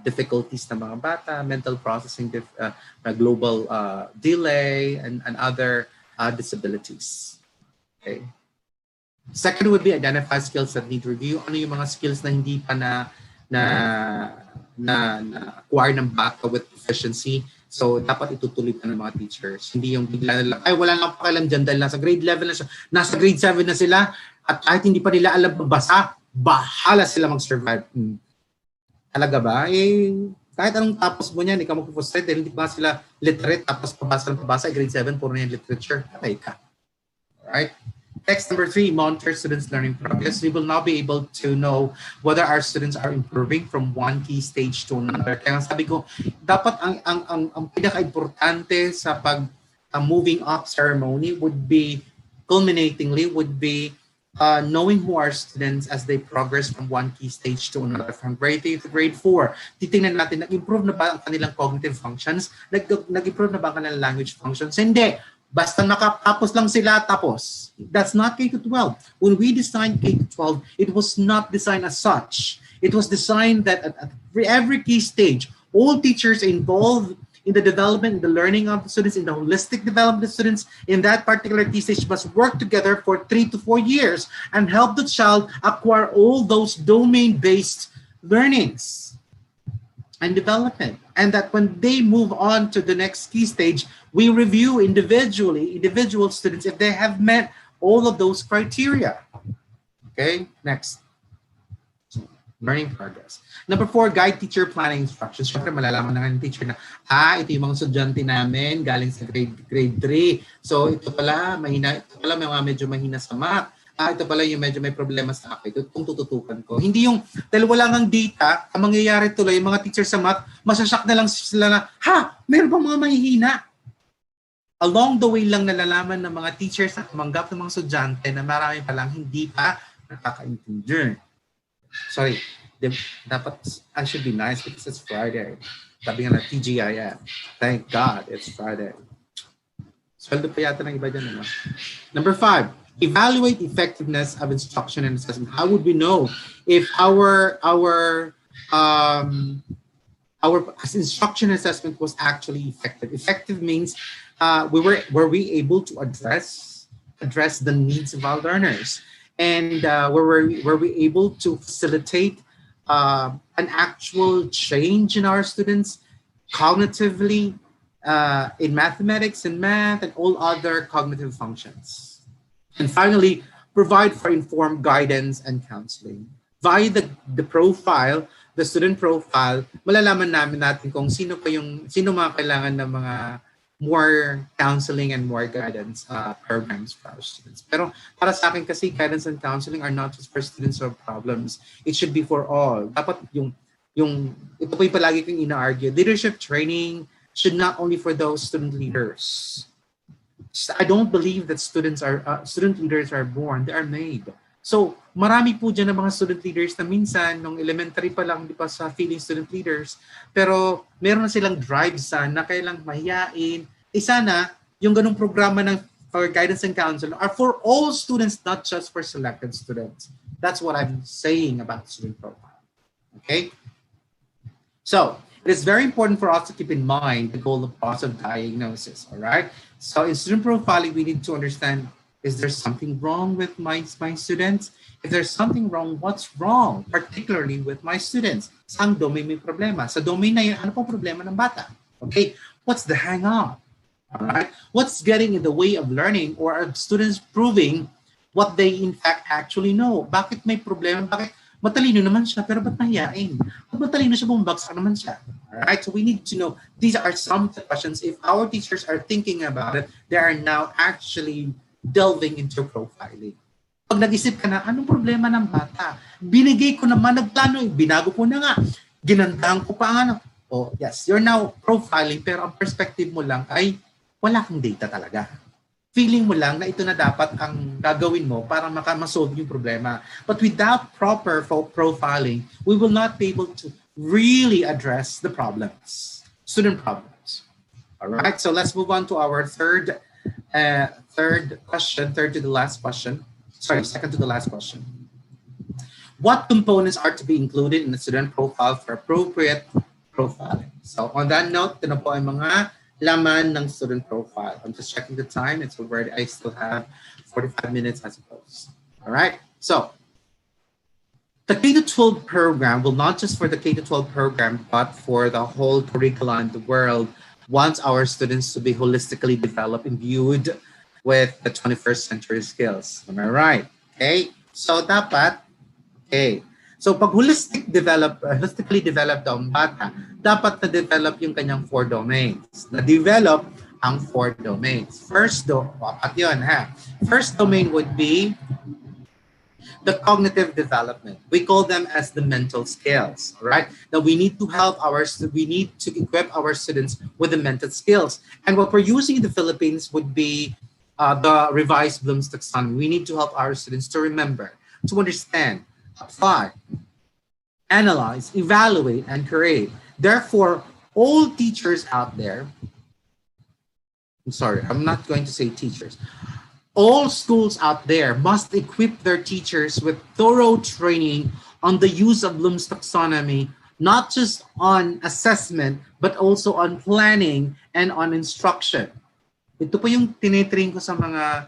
difficulties ng mga bata, mental processing global delay and other disabilities. Okay. Second would be identify skills that need review. Ano yung mga skills na hindi pa na-acquire ng bata with proficiency. So, dapat itutuloy pa ng mga teachers. Hindi yung bigla na lang, ay wala lang pakialam dyan dahil nasa grade level na siya, nasa grade 7 na sila, at kahit hindi pa nila alam magbasa, bahala sila mag-survive. Talaga ba? Kahit anong tapos mo niyan, ikaw mag-frustrate dahil hindi pa sila literate, tapos pabasa, grade 7, puro na yung literature. Patay ka. Alright? Next, number 3, monitor students' learning progress. We will now be able to know whether our students are improving from one key stage to another. Kaya sabi ko, dapat ang pinaka-importante sa moving up ceremony would be, culminatingly, would be knowing who are students as they progress from one key stage to another, from grade 3 to grade 4. Titingnan natin, nag-improve na ba ang kanilang cognitive functions? Nag-improve na ba ang kanilang language functions? Hindi. Basta nakatapos lang sila, tapos. That's not K-12. When we designed K-12, it was not designed as such. It was designed that at every key stage, all teachers involved in the development, in the learning of the students, in the holistic development of the students, in that particular key stage must work together for 3 to 4 years and help the child acquire all those domain-based learnings and development. And that when they move on to the next key stage, we review individual students if they have met all of those criteria. Okay, next. Learning progress. Number 4, guide teacher planning instructions. Siyempre, malalaman na ng teacher na, ito yung mga estudyante namin galing sa grade 3. So, ito pala, may mga medyo mahina sa math. Ito pala yung medyo may problema sa akin. Ito kung tututukan ko. Hindi yung, dahil wala ngang data, ang mangyayari tuloy, yung mga teacher sa math, masasyak na lang sila na, meron bang mga mahihina? Along the way lang nalalaman ng mga teachers at tumanggap ng mga estudyante na marami palang hindi pa nakakaintindi. Sorry, dapat, I should be nice because it's Friday. Sabi nga na TGIF. Thank God it's Friday. Sweldo pa yata ng iba dyan, ano? Number 5, evaluate effectiveness of instruction and assessment. How would we know if our instruction and assessment was actually effective? Effective means were we able to address the needs of our learners? And were we able to facilitate an actual change in our students cognitively, in mathematics and math and all other cognitive functions? And finally, provide for informed guidance and counseling. Via the profile, the student profile, malalaman natin kung sino mga kailangan ng mga more counseling and more guidance programs for our students. Pero para sa akin kasi, guidance and counseling are not just for students who have problems. It should be for all. Dapat ito po yung palagi kong ina-argue, leadership training should not only for those student leaders. I don't believe that student leaders are born, they are made. So, marami po dyan ng mga student leaders na minsan, nung elementary pa lang, di pa sa feeling student leaders, pero meron na silang drive na kailang mahiyain. Sana, yung ganung programa ng for guidance and counseling are for all students, not just for selected students. That's what I'm saying about student profile. Okay? So, it is very important for us to keep in mind the goal of process of diagnosis, all right? So, in student profiling, we need to understand, is there something wrong with my students? If there's something wrong, what's wrong? Particularly with my students. Saan domain may problema? Sa domain na yun, ano po problema ng bata? Okay, what's the hang-up? All right, what's getting in the way of learning or are students proving what they in fact actually know? Bakit may problema? Bakit matalino naman siya pero ba't mahiyain? Ba't matalino siya bumagsak naman siya? All right, so we need to know, these are some questions. If our teachers are thinking about it, they are now actually delving into profiling. Pag nag-isip ka na, anong problema ng bata? Binigay ko naman, nagplano, binago ko na nga, ginandahan ko pa ano. Oh, yes, you're now profiling, pero ang perspective mo lang ay wala kang data talaga. Feeling mo lang na ito na dapat ang gagawin mo para masolve yung problema. But without proper profiling, we will not be able to really address the problems, student problems. All right, so let's move on to our third to the last question. Sorry, second to the last question. What components are to be included in the student profile for appropriate profiling? So on that note, ito na po ay mga laman ng student profile. I'm just checking the time. It's already, I still have 45 minutes, I suppose. All right. So the K-12 program will not just for the K-12 program, but for the whole curriculum in the world, wants our students to be holistically developed, imbued with the 21st century skills. Am I right? Okay. So dapat, okay. So pag holistically developed ang bata, dapat na-develop yung kanyang 4 domains. Na-develop ang 4 domains. First domain would be the cognitive development. We call them as the mental skills, right? Now we need to equip our students with the mental skills. And what we're using in the Philippines would be the revised Bloom's taxonomy. We need to help our students to remember, to understand, apply, analyze, evaluate, and create. Therefore, all teachers out there, I'm not going to say teachers, all schools out there must equip their teachers with thorough training on the use of Bloom's taxonomy, not just on assessment, but also on planning and on instruction. Ito po yung tinitrain ko sa mga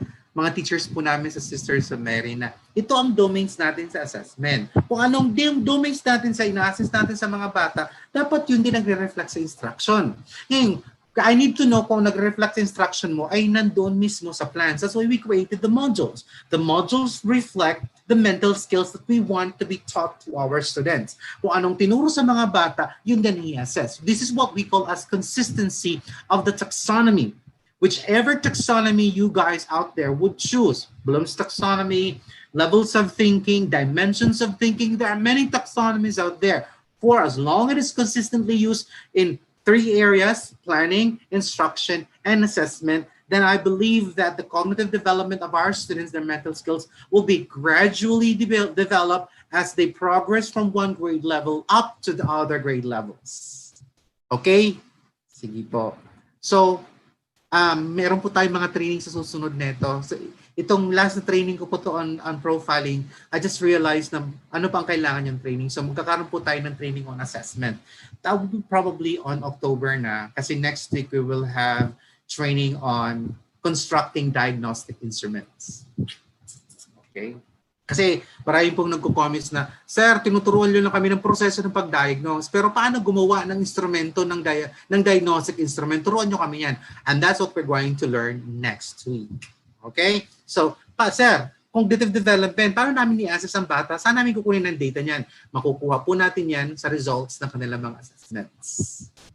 teachers po namin sa Sisters of Mary na ito ang domains natin sa assessment. Kung anong domains natin sa ina-assess natin sa mga bata, dapat yun din nagre-reflect sa instruction. Ngayon, I need to know kung nagre-reflect sa instruction mo ay nandoon mismo sa plans. That's why we created the modules. The modules reflect the mental skills that we want to be taught to our students. Kung anong tinuro sa mga bata, yun din i-assess. This is what we call as consistency of the taxonomy. Whichever taxonomy you guys out there would choose, Bloom's taxonomy, levels of thinking, dimensions of thinking, there are many taxonomies out there. For as long as it is consistently used in 3 areas, planning, instruction, and assessment, then I believe that the cognitive development of our students, their mental skills, will be gradually developed as they progress from one grade level up to the other grade levels. Okay? Sige po. So, meron po tayong mga training sa susunod nito. So, itong last na training ko po to on profiling, I just realized na ano pa ang kailangan yung training. So magkakaroon po tayo ng training on assessment. That will be probably on October na kasi next week we will have training on constructing diagnostic instruments. Okay? Kasi maraming pong nagko-comments na, Sir, tinuturuan nyo lang kami ng proseso ng pag-diagnose, pero paano gumawa ng instrumento ng diagnostic instrument? Turuan nyo kami yan. And that's what we're going to learn next week. Okay? So, Sir, cognitive development, paano namin i-assess ang bata? Saan namin kukunin ng data niyan? Makukuha po natin yan sa results ng kanilang mga assessments.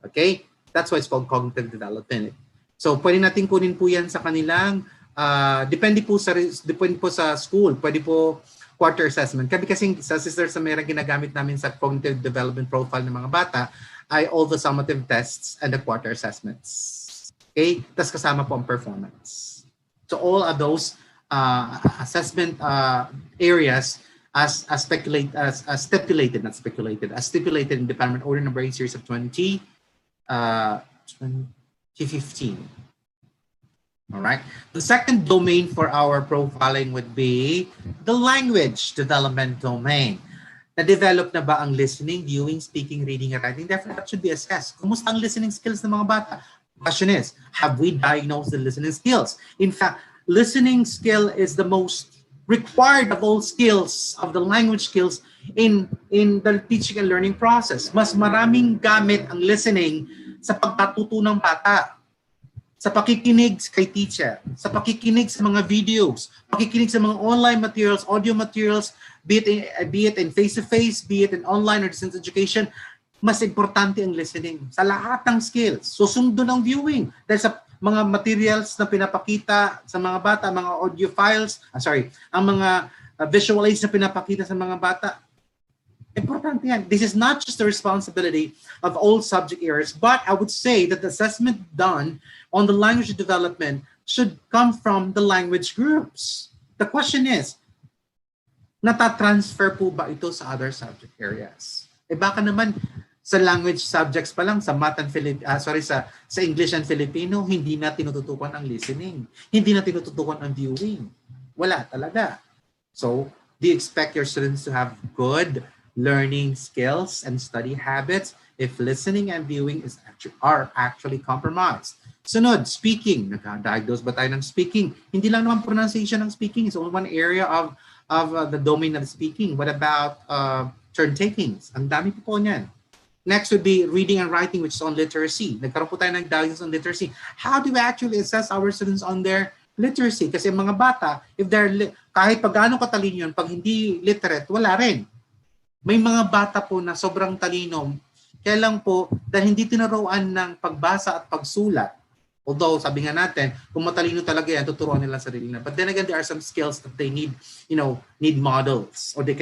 Okay? That's why it's called cognitive development. So, pwede natin kunin po yan sa kanilang depende po sa school. Pwede po quarter assessment. Kasi sa Sister Samira, ginagamit namin sa cognitive development profile ng mga bata ay all the summative tests and the quarter assessments. Okay? Tapos kasama po ang performance. So all of those assessment areas as stipulated in Department Order Number 8 Series of 2015. All right. The second domain for our profiling would be the language development domain. Na-develop na ba ang listening, viewing, speaking, reading, and writing? Therefore, that should be assessed. Kumusta ang listening skills ng mga bata? Question is, have we diagnosed the listening skills? In fact, listening skill is the most required of all skills, of the language skills in the teaching and learning process. Mas maraming gamit ang listening sa pagkatuto ng bata. Sa pakikinig kay teacher, sa pakikinig sa mga videos, pakikinig sa mga online materials, audio materials, be it in face-to-face, be it in online or distance education, mas importante ang listening sa lahat ng skills. Susundo ng viewing. Dahil sa mga materials na pinapakita sa mga bata, mga audio files, ang mga visual aids na pinapakita sa mga bata, importante yan. This is not just the responsibility of all subject areas, but I would say that the assessment done on the language development should come from the language groups. The question is, natatransfer po ba ito sa other subject areas? Baka naman sa language subjects pa lang, sa math and sa English and Filipino, hindi na tinututukan ang listening. Hindi na tinututukan ang viewing. Wala talaga. So, do you expect your students to have good learning skills and study habits if listening and viewing are actually compromised? Sunod, speaking. Nag-diagnose ba tayo ng speaking? Hindi lang naman pronunciation ng speaking. It's only one area of the domain of speaking. What about turn takings? Ang dami po niyan. Next would be reading and writing, which is on literacy. Nagkaroon po tayo ng diagnosis on literacy. How do we actually assess our students on their literacy? Kasi mga bata, if kahit pag gaano katalino yun, pag hindi literate, wala rin. May mga bata po na sobrang talino, kaya lang po dahil hindi tinuruan ng pagbasa at pagsulat. Although sabi nga natin, kung matalino talaga yan, tuturuan nila sarili na. But then again, there are some skills that they need models, or they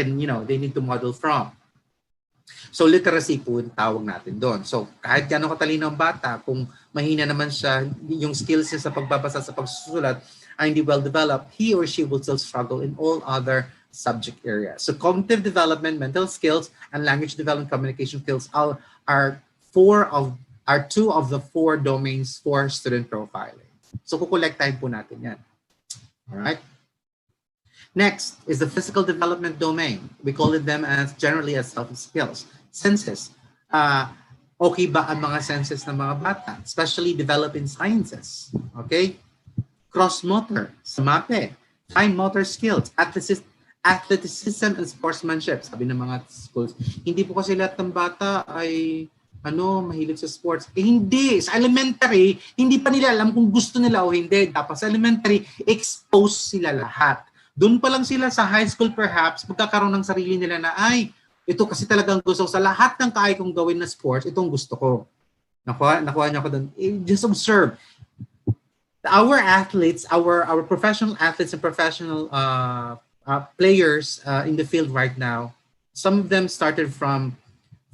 need to model from. So literacy po yung tawag natin doon. So kahit gaano katalino ang bata, kung mahina naman siya, yung skills niya sa pagbabasa, sa pagsusulat ay hindi well developed, he or she will still struggle in all other subject areas. So cognitive development, mental skills, and language development, communication skills are two of the 4 domains for student profiling. So kukolektahin po natin yan. All right. Next is the physical development domain. We call them generally as self-skills. Senses. Okay ba ang mga senses ng mga bata? Especially developing sciences. Okay? Cross-motor, SMAPE, fine motor skills, athleticism and sportsmanship. Sabi ng mga schools, hindi po kasi lahat ng bata ay mahilig sa sports. Hindi. Sa elementary, hindi pa nila alam kung gusto nila o hindi. Dapat sa elementary, expose sila lahat. Doon pa lang sila sa high school perhaps, magkakaroon ng sarili nila na, ay, ito kasi talagang gusto ko. Sa lahat ng kaya kong gawin na sports, itong gusto ko. Nakuha niyo ako doon. Just observe. Our athletes, our professional athletes and professional players in the field right now, some of them started from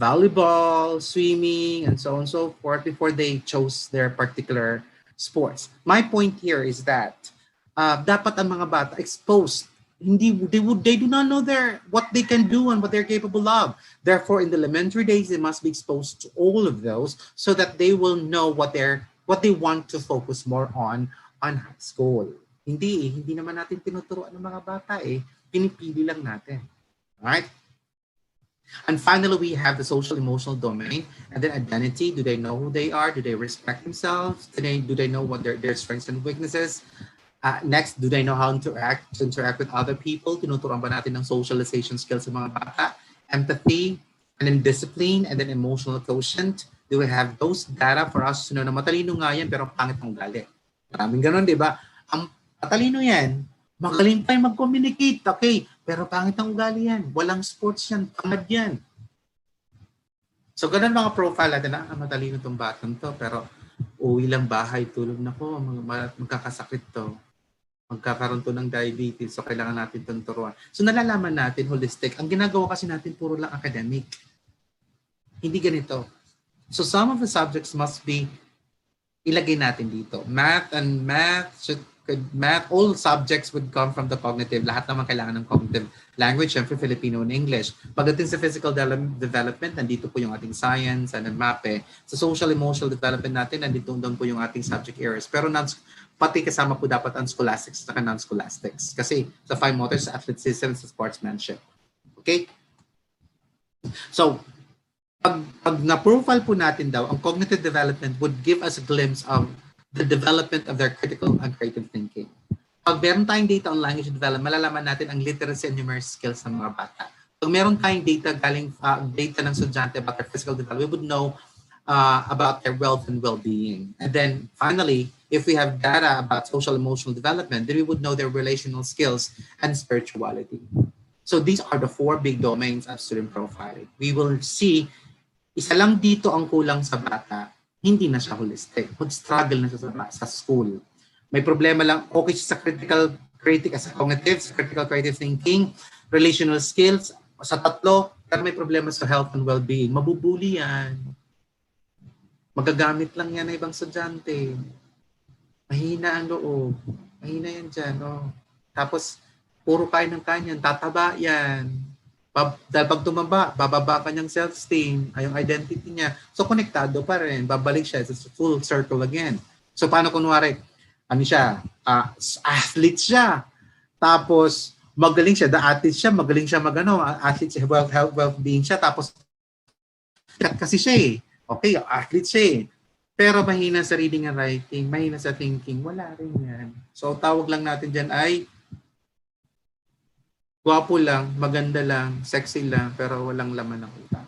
volleyball, swimming, and so on and so forth before they chose their particular sports. My point here is that dapat ang mga bata exposed. They do not know what they can do and what they're capable of. Therefore, in the elementary days, they must be exposed to all of those so that they will know what they want to focus more on high school. Hindi naman natin tinuturuan ng mga bata pinipili lang natin. Alright? And finally, we have the social emotional domain and then identity. Do they know who they are? Do they respect themselves? Do they know what their strengths and weaknesses? Next, do they know how to interact with other people? Tinuturuan ba natin ng socialization skills sa mga bata? Empathy, and then discipline, and then emotional quotient. Do we have those data for us to know na matalino nga yan pero pangit ang ugali? Maraming ganun, di ba? Ang matalino yan, magaling pa yung mag-communicate, okay, pero pangit ang ugali yan. Walang sports yan, tamad yan. So ganun mga profile natin, matalino tong batang to, pero uwi lang bahay, tulog na ko, magkakasakit to. Magkakaroon to ng diabetes, so kailangan natin itong turuan. So nalalaman natin, holistic. Ang ginagawa kasi natin, puro lang academic. Hindi ganito. So some of the subjects must be ilagay natin dito. Math, all subjects would come from the cognitive. Lahat naman kailangan ng cognitive language, syempre Filipino and English. Pagdating sa physical development, nandito po yung ating science and MAPE. Sa social emotional development natin, nandito doon po yung ating subject areas. Pero pati kasama po dapat ang scholastics at non-scholastics. Kasi sa fine motor, sa athleticism, sa sportsmanship. Okay? So, pag na-profile po natin daw, ang cognitive development would give us a glimpse of the development of their critical and creative thinking. Pag meron tayong data on language development, malalaman natin ang literacy and numeracy skills ng mga bata. Pag meron tayong data data ng estudyante about their physical development, we would know about their wealth and well-being. And then finally, if we have data about social emotional development, then we would know their relational skills and spirituality. So these are the 4 big domains of student profiling. We will see, isa lang dito ang kulang sa bata, hindi na siya holistic. Mag-struggle na siya sa school. May problema lang, okay siya sa critical cognitive, sa critical creative thinking, relational skills, sa 3, pero may problema sa health and well-being. Mabubuli yan. Magagamit lang yan ng ibang estudyante. Mahina ang loob. Mahina yan dyan. Oh. Tapos, puro kain ng kanyan, tataba yan. Dahil pag tumaba, bababa ka niyang self-esteem, yung identity niya. So, konektado pa rin. Babalik siya. It's a full circle again. So, paano kunwari, athlete siya. Tapos, magaling siya. The athlete siya, magaling siya athlete siya, well-being siya. Tapos, kasi siya Okay, athlete siya Pero mahina sa reading and writing, mahina sa thinking, wala rin yan. So, tawag lang natin dyan ay gwapo lang, maganda lang, sexy lang, pero walang laman ng utak.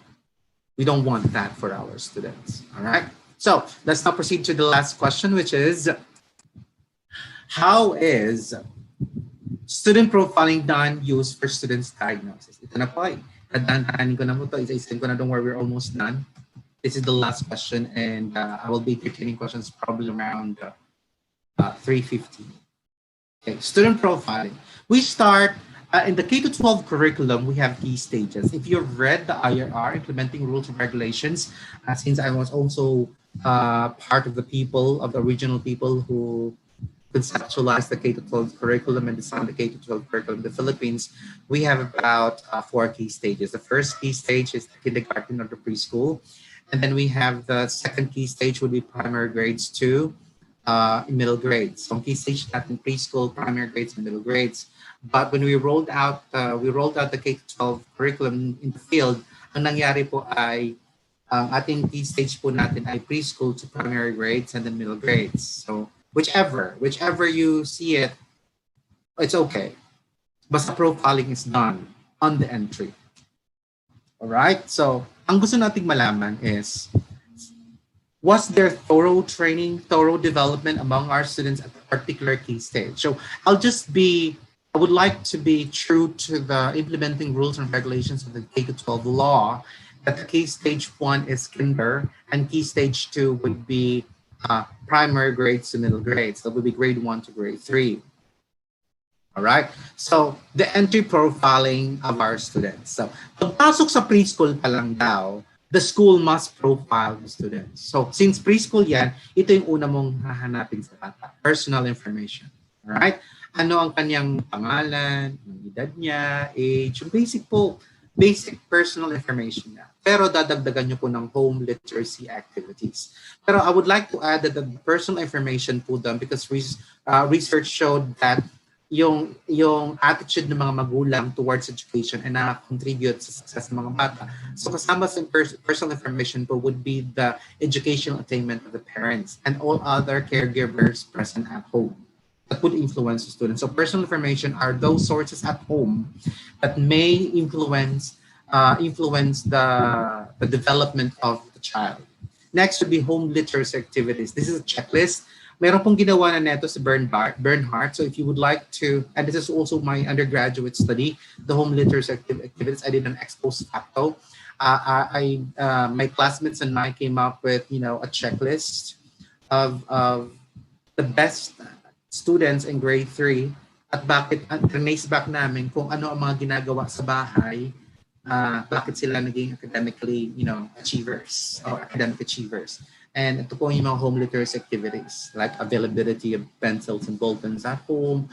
We don't want that for our students. All right? So, let's now proceed to the last question, which is, how is student profiling done used for students' diagnosis? Ito na po Kadantanin ko na mo ito. Isa-isahin ko na, don't worry, we're almost done. This is the last question, and I will be entertaining questions probably around 3:50. Okay, student profiling. We start in the K-12 curriculum. We have key stages. If you've read the IRR, implementing rules and regulations, since I was also part of the original people who conceptualized the K-12 curriculum and designed the K-12 curriculum in the Philippines, we have about 4 key stages. The first key stage is the kindergarten or the preschool. And then we have the second key stage would be primary grades to middle grades. So key stage natin preschool, primary grades, and middle grades. But when we rolled out the K-12 curriculum in the field, ang nangyari po ay ang ating key stage po natin ay preschool to primary grades and then middle grades. So whichever you see it, it's okay. Basta profiling is done on the entry. All right? So ang gusto nating malaman is, was there thorough training, thorough development among our students at a particular key stage? So I'll just be I would like to be true to the implementing rules and regulations of the K to 12 law, that the key stage 1 is kinder and key stage 2 would be primary grades to middle grades. That would be grade 1 to grade 3. All right. So the entry profiling of our students. So pagpasok sa preschool pa lang daw, the school must profile the students. So since preschool yan, ito yung una mong hahanapin sa bata. Personal information. All right. Ano ang kanyang pangalan, ang edad niya, age, yung basic personal information niya. Pero dadagdagan niyo po ng home literacy activities. Pero I would like to add that the personal information po doon, because research showed that yung attitude ng mga magulang towards education ay na-contribute sa success ng mga bata. So kasama sa personal information po would be the educational attainment of the parents and all other caregivers present at home that would influence the students. So personal information are those sources at home that may influence the development of the child. Next would be home literacy activities. This is a checklist. Meron pong ginawa na neto si Bernhardt. So if you would like to, and this is also my undergraduate study, the home literacy activities, I did an ex post facto. My classmates and I came up with, a checklist of the best students in grade 3 at bakit trace back namin kung ano ang mga ginagawa sa bahay, bakit sila naging academically, achievers or academic achievers. And ito po yung mga home literacy activities like availability of pencils and ballpens at home,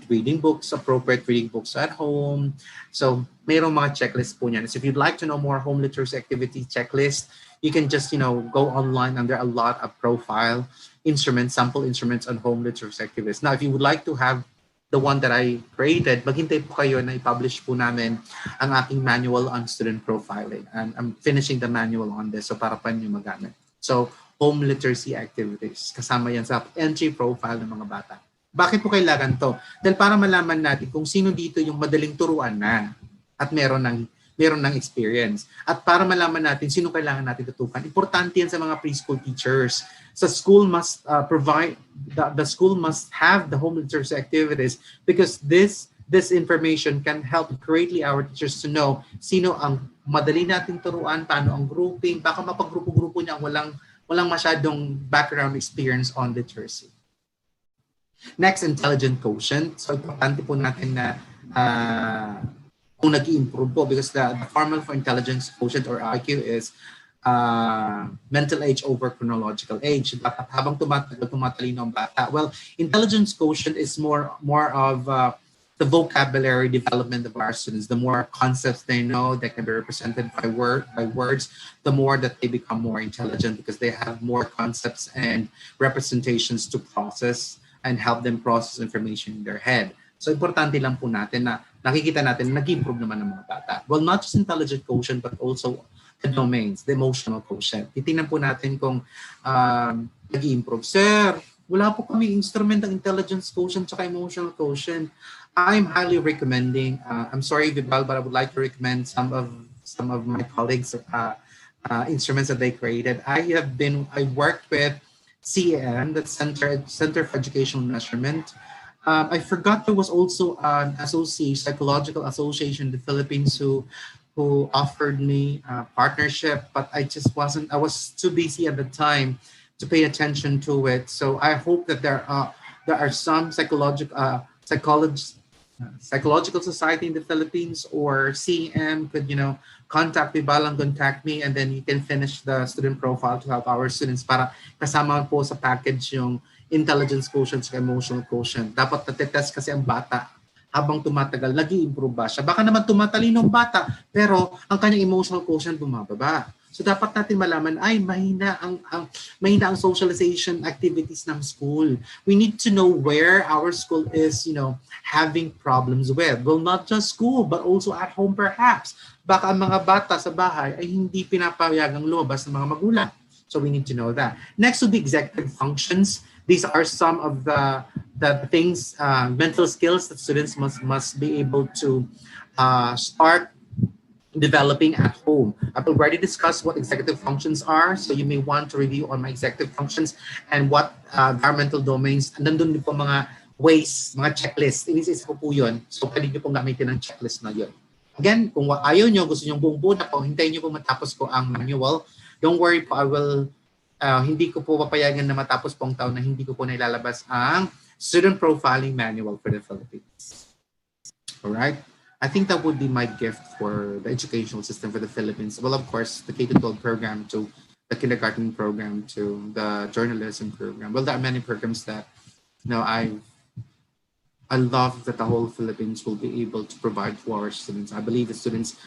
reading books, appropriate reading books at home. So mayroong mga checklist po niyan. So if you'd like to know more home literacy activity checklist, you can just, go online and there are a lot of profile instruments, sample instruments on home literacy activities. Now, if you would like to have the one that I created, maghintay po kayo na i-publish po namin ang aking manual on student profiling. And I'm finishing the manual on this, so para pa nyo magamit. So, home literacy activities. Kasama yan sa entry profile ng mga bata. Bakit po kailangan to? Dahil para malaman natin kung sino dito yung madaling turuan na at meron ng experience. At para malaman natin sino kailangan natin tutukan. Importante yan sa mga preschool teachers. Sa school must the school must have the home literacy activities because this information can help greatly our teachers to know sino ang madali nating turuan, paano ang grouping, baka mapagrupo-grupo niya ang walang masyadong background experience on literacy. Next, intelligent quotient. So, importante po natin na kung nag-i-improve po because the formula for intelligence quotient or IQ is mental age over chronological age. Dapat habang tumatalino ang bata. Well, intelligence quotient is more of the vocabulary development of our students. The more concepts they know that can be represented by words, the more that they become more intelligent because they have more concepts and representations to process and help them process information in their head. So importante lang po natin na nakikita natin nag-improve naman ng mga bata. Well, not just intelligent quotient but also the domains, the emotional quotient. Titingnan po natin kung nag-improve. Sir, wala po kami instrument ng intelligence quotient at emotional quotient. I'm highly recommending, I'm sorry Vibal, but I would like to recommend some of my colleagues' instruments that they created. I worked with CEM, the Center for Educational Measurement. I forgot there was also an psychological association in the Philippines who offered me a partnership, but I was too busy at the time to pay attention to it. So I hope that there are some psychological society in the Philippines or CM could, contact Vibal and contact me and then you can finish the student profile to help our students para kasama po sa package yung intelligence quotient sa emotional quotient. Dapat natetest kasi ang bata habang tumatagal, nag-i-improve ba siya? Baka naman tumatalino ang bata pero ang kanyang emotional quotient bumababa. So dapat natin malaman ay mahina ang socialization activities ng school. We need to know where our school is, having problems with. Well, not just school but also at home perhaps. Baka ang mga bata sa bahay ay hindi pinapayagang lumabas ng mga magulang. So we need to know that. Next would be executive functions. These are some of the things, mental skills that students must be able to start developing at home. I've already discussed what executive functions are, so you may want to review on my executive functions and what governmental domains. Nandun din po mga ways, mga checklist. Inis-isa ko po yun. So, pwede nyo pong gamitin ang checklist na yun. Again, kung ayaw nyo, gusto nyo buong na po, hintayin nyo po matapos ko ang manual. Don't worry po, hindi ko po papayagan na matapos pong taon na hindi ko po nailalabas ang student profiling manual for the Philippines. Alright? I think that would be my gift for the educational system for the Philippines. Well, of course, the K-12 program to the kindergarten program to the journalism program. Well, there are many programs that I love that the whole Philippines will be able to provide to our students. I believe the students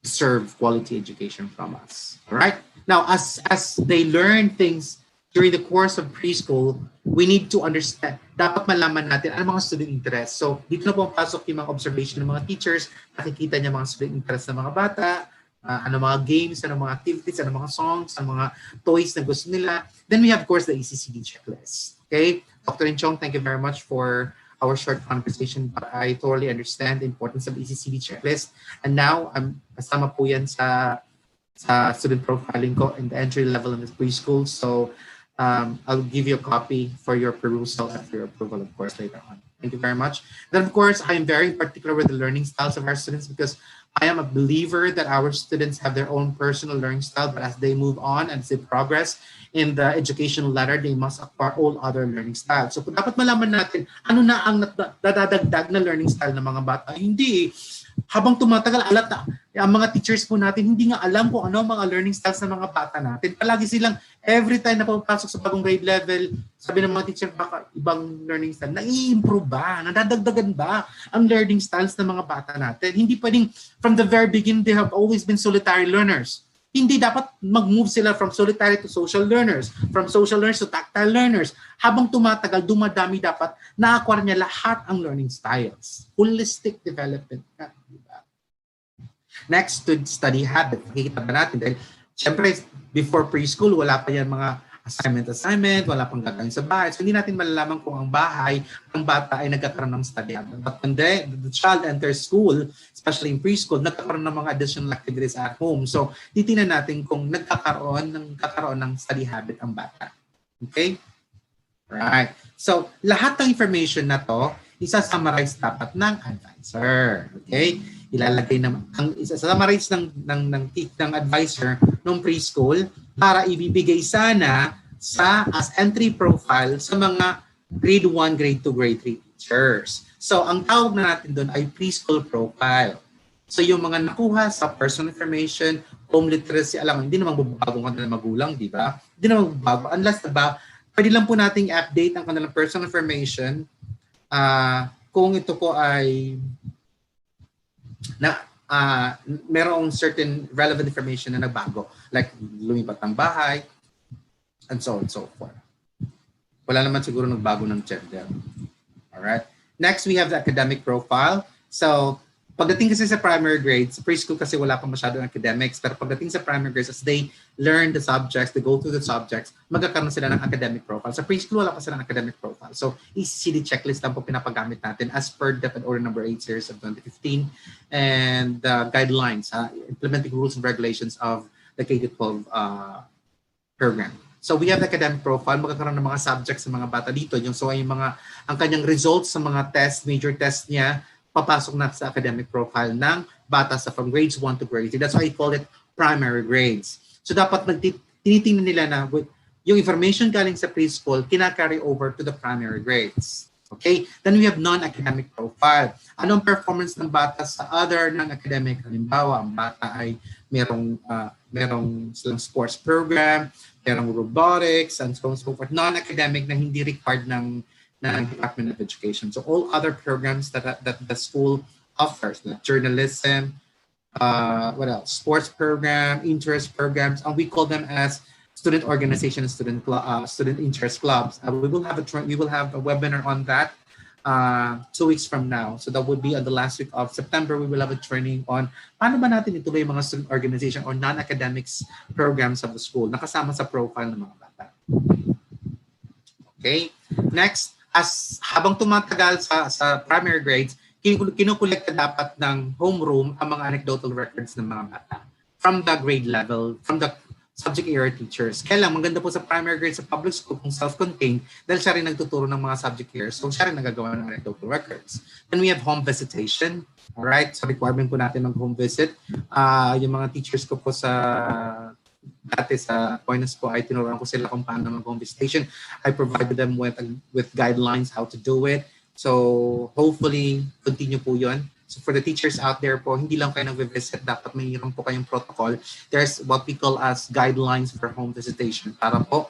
deserve quality education from us. All right. Now, as they learn things during the course of preschool, we need to understand, dapat malaman natin ano mga student interest. So, dito na pumapasok yung mga observation ng mga teachers, nakikita niya mga student interest ng mga bata, ano mga games, ano mga activities, ano mga songs, ano mga toys na gusto nila. Then we have, of course, the ECCD checklist. Okay? Dr. Inchong, thank you very much for our short conversation. But I totally understand the importance of ECCD checklist. And now, kasama po yan sa student profiling ko in the entry level in the preschool. So, I'll give you a copy for your perusal and for your approval, of course, later on. Thank you very much. Then, of course, I am very particular with the learning styles of our students because I am a believer that our students have their own personal learning style, but as they move on and as they progress in the educational ladder, they must acquire all other learning styles. So, dapat malaman natin, ano na ang nadadagdag na learning style ng mga bata? Hindi. Habang tumatagal, ang mga teachers po natin, hindi nga alam kung ano ang mga learning styles ng mga bata natin. Palagi silang, every time na pumapasok sa bagong grade level, sabi ng mga teacher, baka ibang learning style, nai-improve ba? Nadadagdagan ba ang learning styles ng mga bata natin? Hindi pwedeng, from the very beginning, they have always been solitary learners. Hindi dapat mag-move sila from solitary to social learners, from social learners to tactile learners. Habang tumatagal, dumadami dapat, na-acquire niya lahat ang learning styles. Holistic development. Diba? Next, to study habit. Nakikita ba natin? Dahil, syempre, before preschool, wala pa yan mga assignment, wala pang gagawin sa bahay. So, hindi natin malalaman kung ang bahay, ang bata ay nagkakaroon ng study habit. But when the child enters school, especially in preschool, nagkakaroon ng mga additional activities at home. So, titingnan natin kung nagkakaroon ng study habit ang bata. Okay? Right. So, lahat ng information na to, isa-summarize dapat ng advisor. Okay? Ilalagay ang isa-summarize ng advisor ng preschool para ibibigay sana as entry profile sa mga grade 1, grade 2, grade 3 teachers. So, ang tawag na natin doon ay preschool profile. So, yung mga nakuha sa personal information, home literacy, alam mo, hindi naman babago ng kanilang magulang, di ba? Hindi naman babago. Unless, pwede lang po nating update ang kanilang personal information kung ito po ay merong certain relevant information na nagbago. Like, lumipat ng bahay, and so on and so forth. Wala naman siguro nagbago ng gender. Alright? Next, we have the academic profile. So, pagdating kasi sa primary grades, sa preschool kasi wala pa masyadong academics, pero pagdating sa primary grades, as they learn the subjects, they go through the subjects, magkakaroon sila ng academic profile. Sa preschool, wala pa sila ng academic profile. So, ECCD checklist lang po pinapagamit natin as per DepEd Order number 8 series of 2015 and guidelines, implementing rules and regulations of the K-12 program. So, we have the academic profile, magkakaroon ng mga subjects sa mga bata dito. Ang kanyang results sa mga test, major test niya, papasok na sa academic profile ng bata from grades 1 to grade 3. That's why I call it primary grades. So dapat tinitingnan nila na yung information galing sa preschool kina-carry over to the primary grades. Okay? Then we have non-academic profile. Anong performance ng bata sa other non-academic? Halimbawa, ang bata ay merong silang sports program, merong robotics, and so on and so forth. Non-academic na hindi required ng Department of Education. So all other programs that the school offers, like journalism, what else? Sports program, interest programs, and we call them as student organization and student interest clubs. We will have a webinar on that 2 weeks from now. So that would be on the last week of September. We will have a training on paano ba natin ituloy yung mga student organization or non-academics programs of the school nakasama sa profile ng mga bata. Okay. Next, habang tumatagal sa primary grades, kinukolekta dapat ng homeroom ang mga anecdotal records ng mga bata from the grade level, from the subject area teachers. Kaya lang, maganda po sa primary grade sa public school kung self-contained dahil siya rin nagtuturo ng mga subject areas. So siya rin nagagawa ng anecdotal records. Then we have home visitation. Alright, so requirement po natin ng home visit. Yung mga teachers ko po sa dati sa Points po ay tinuruan ko sila kung paano mag-home visitation. I provided them with guidelines how to do it. So hopefully, continue po yun. So for the teachers out there po, hindi lang kayo nag-visit, dapat mayroon po kayong protocol. There's what we call as guidelines for home visitation para po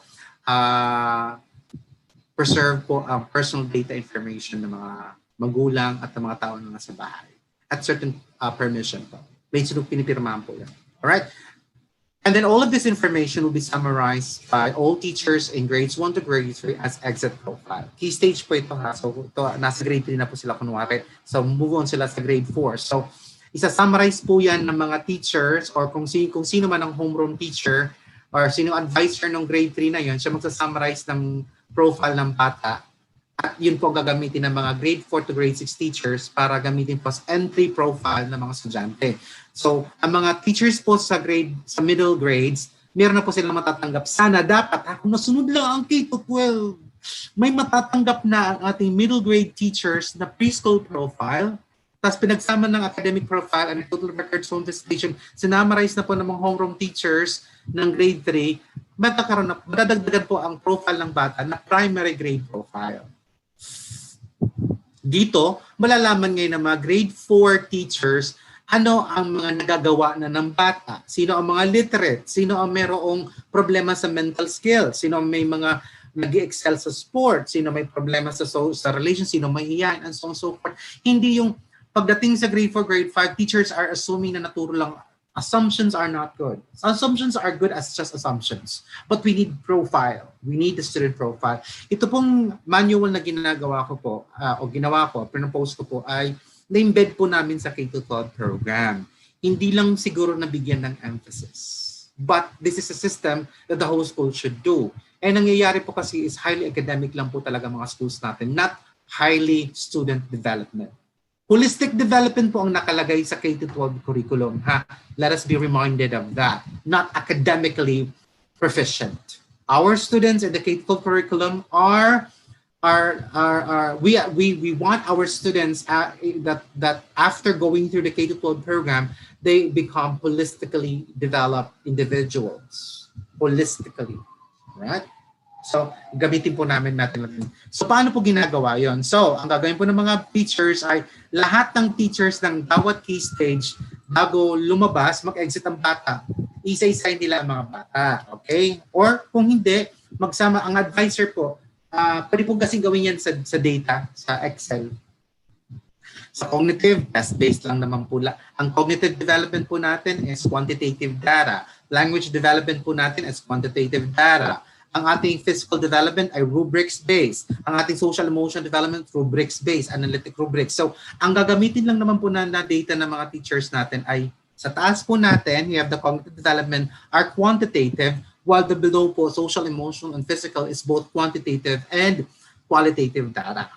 preserve po ang personal data information ng mga magulang at ng mga tao na nasa bahay. At certain permission po. May pinipirmahan po yan. Alright? And then all of this information will be summarized by all teachers in grades 1 to grade 3 as exit profile. Key stage po ito ha. So ito, nasa grade 3 na po sila kunwari. So move on sila sa grade 4. So isa-summarize po yan ng mga teachers or kung sino man ang homeroom teacher or sino advisor ng grade 3 na yun, siya magsa-summarize ng profile ng bata. At yun po gagamitin ng mga grade 4 to grade 6 teachers para gamitin po sa entry profile ng mga estudyante. So, ang mga teachers po sa middle grades, meron na po silang matatanggap. Sana dapat, kung nasunod lang ang K-12, may matatanggap na ang ating middle grade teachers na preschool profile, tapos pinagsama ng academic profile and total records home visitation, sinamarize na po ng mga homeroom teachers ng grade 3, madadagdagan po ang profile ng bata na primary grade profile. Dito, malalaman ngayon ng mga grade 4 teachers ano ang mga nagagawa na ng bata, sino ang mga literate, sino ang mayroong problema sa mental skills, sino ang may mga nag-excel sa sport, sino may problema sa relation, sino may iyan, and so on and so forth. Hindi yung pagdating sa grade 4, grade 5, teachers are assuming na naturo lang. Assumptions are not good. Assumptions are good as just assumptions. But we need profile. We need the student profile. Ito pong manual na ginagawa ko po, pinapose ko po ay na-embed po namin sa K-12 program. Hindi lang siguro nabigyan ng emphasis. But this is a system that the whole school should do. And nangyayari po kasi is highly academic lang po talaga mga schools natin, not highly student development. Holistic development po ang nakalagay sa K-12 curriculum. Let us be reminded of that. Not academically proficient. Our students in the K-12 curriculum we want our students that after going through the K-12 program, they become holistically developed individuals. Holistically. Right? So, gamitin po natin. So, paano po ginagawa yon? So, ang gagawin po ng mga teachers ay lahat ng teachers ng bawat key stage bago lumabas, mag-exit ang bata. Isa-isahin nila ang mga bata. Okay? Or kung hindi, magsama ang advisor po. Pwede po kasing gawin yan sa data, sa Excel. Sa cognitive, test-based lang naman po. Ang cognitive development po natin is quantitative data. Language development po natin is quantitative data. Ang ating physical development ay rubrics-based. Ang ating social emotion development, rubrics-based, analytic rubrics. So, ang gagamitin lang naman po na data ng mga teachers natin ay sa taas po natin, we have the cognitive development are quantitative, while the below po, social, emotional, and physical is both quantitative and qualitative data.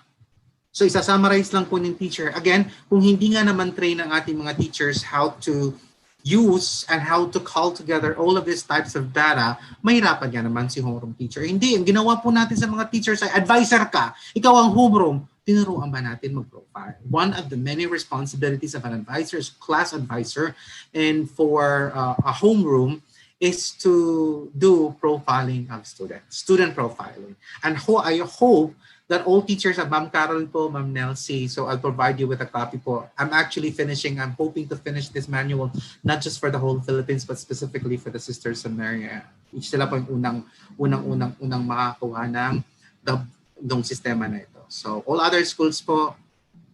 So isa-summarize lang po ng teacher. Again, kung hindi nga naman train ang ating mga teachers how to use and how to call together all of these types of data, mahirapan nga naman si homeroom teacher. Hindi, ang ginawa po natin sa mga teachers ay advisor ka, ikaw ang homeroom, tinuruan ba natin mag-profile? One of the many responsibilities of an advisor is class advisor, and for a homeroom is to do profiling of students, student profiling. And I hope that all teachers, Ma'am Carol po, Ma'am Nelsie, so I'll provide you with a copy po. I'm hoping to finish this manual, not just for the whole Philippines, but specifically for the Sisters of Mary. Each sila po yung unang makakuha ng sistema na ito. So all other schools po,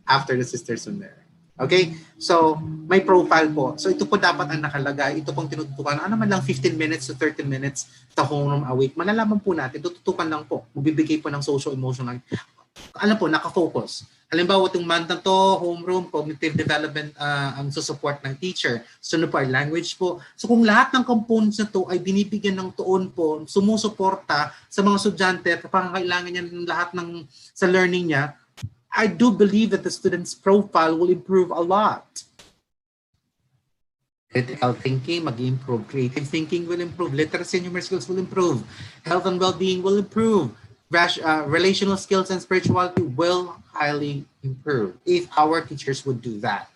after the Sisters of Mary. Okay? So, may profile po. So, ito po dapat ang nakalagay. Ito pong tinututukan. Ano man lang 15 minutes to 30 minutes sa homeroom a week. Malalaman po natin. Tututukan lang po. Magbibigay po ng social, emotional. Ano po, nakafocus. Halimbawa, itong month na to, homeroom, cognitive development ang susupport ng teacher. Sunod po ay language po. So, kung lahat ng components na to ay binibigyan ng tuon po, sumusuporta sa mga estudyante at pangangailangan niya ng lahat sa learning niya, I do believe that the student's profile will improve a lot. Critical thinking, mag-improve. Creative thinking will improve. Literacy and numeracy skills will improve. Health and well-being will improve. Relational skills and spirituality will highly improve if our teachers would do that.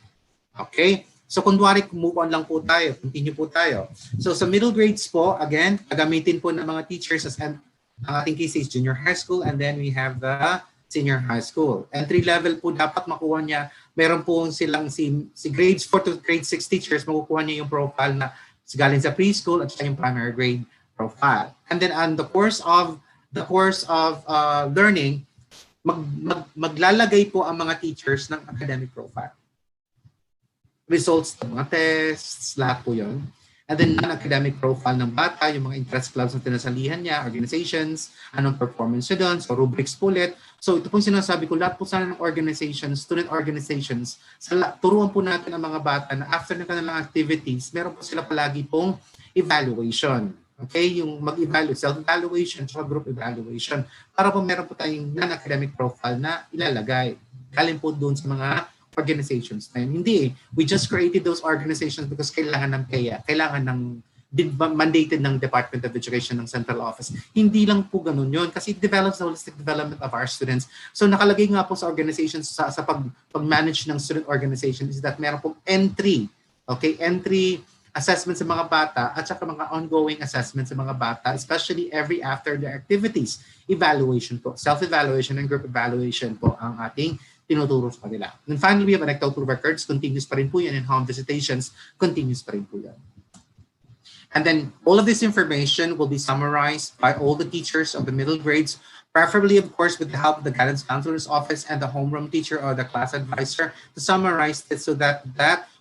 Okay? So, kunwari, move on lang po tayo. Continue po tayo. So, sa middle grades po, again, gagamitin po ng mga teachers as ang ating case is junior high school, and then we have the senior high school. Entry level po dapat makuha niya. Meron po silang si grades 4 to grade 6 teachers, makukuha niya yung profile na galing sa preschool at yung primary grade profile. And then on the course of learning, maglalagay po ang mga teachers ng academic profile. Results ng mga tests, lahat po yun. And then non-academic profile ng bata, yung mga interest clubs na tinasalihan niya, organizations, anong performance niya doon, so rubrics po ulit. So ito pong sinasabi ko, lahat po sana ng organizations, student organizations, turuan po natin ang mga bata na after ng kanilang activities, meron po sila palagi pong evaluation. Okay, yung mag-evaluate, self-evaluation, so group evaluation, para po meron po tayong non-academic profile na ilalagay. Galing po doon sa mga organizations na yun. Hindi, we just created those organizations because kailangan ng PEA, kailangan ng mandated ng Department of Education ng Central Office. Hindi lang po ganun yun kasi it develops the holistic development of our students. So nakalagay nga po sa organizations, sa pag-manage ng student organization is that meron pong entry, okay, entry assessment sa mga bata at saka mga ongoing assessment sa mga bata, especially every after their activities. Evaluation po, self-evaluation and group evaluation po ang ating tinuturo sa kanila. And finally, we have anecdotal records, continuous pa rin po yan, and home visitations, continuous pa rin po yan. And then all of this information will be summarized by all the teachers of the middle grades, preferably, of course, with the help of the guidance counselor's office and the homeroom teacher or the class advisor to summarize this so that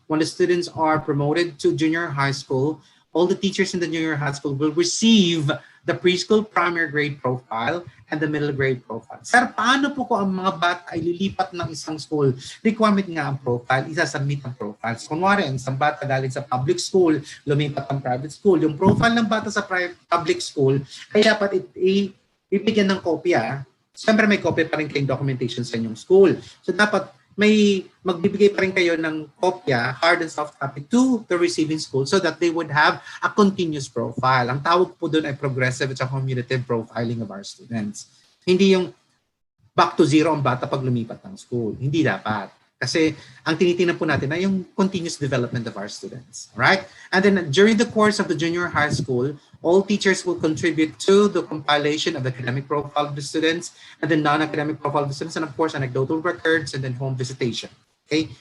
when the students are promoted to junior high school, all the teachers in the junior high school will receive the preschool primary grade profile and the middle grade profile. Sir, paano po kung ang mga bata ay lilipat ng isang school? Requirement nga ang profile, isa-submit ang profile. So, kunwari, ang isang bata galing sa public school, lumipat ng private school. Yung profile ng bata sa public school ay dapat ibigyan ng kopya. Siyempre may kopya pa rin kayong documentation sa inyong school. So, dapat may magbibigay pa rin kayo ng kopya, hard and soft copy to the receiving school so that they would have a continuous profile. Ang tawag po doon ay progressive at cumulative profiling of our students. Hindi yung back to zero ang bata pag lumipat ng school. Hindi dapat. Kasi ang tinitingnan po natin ay yung continuous development of our students. Right? And then during the course of the junior high school, all teachers will contribute to the compilation of the academic profile of the students and the non-academic profile of the students, and of course, anecdotal records and then home visitation. Okay?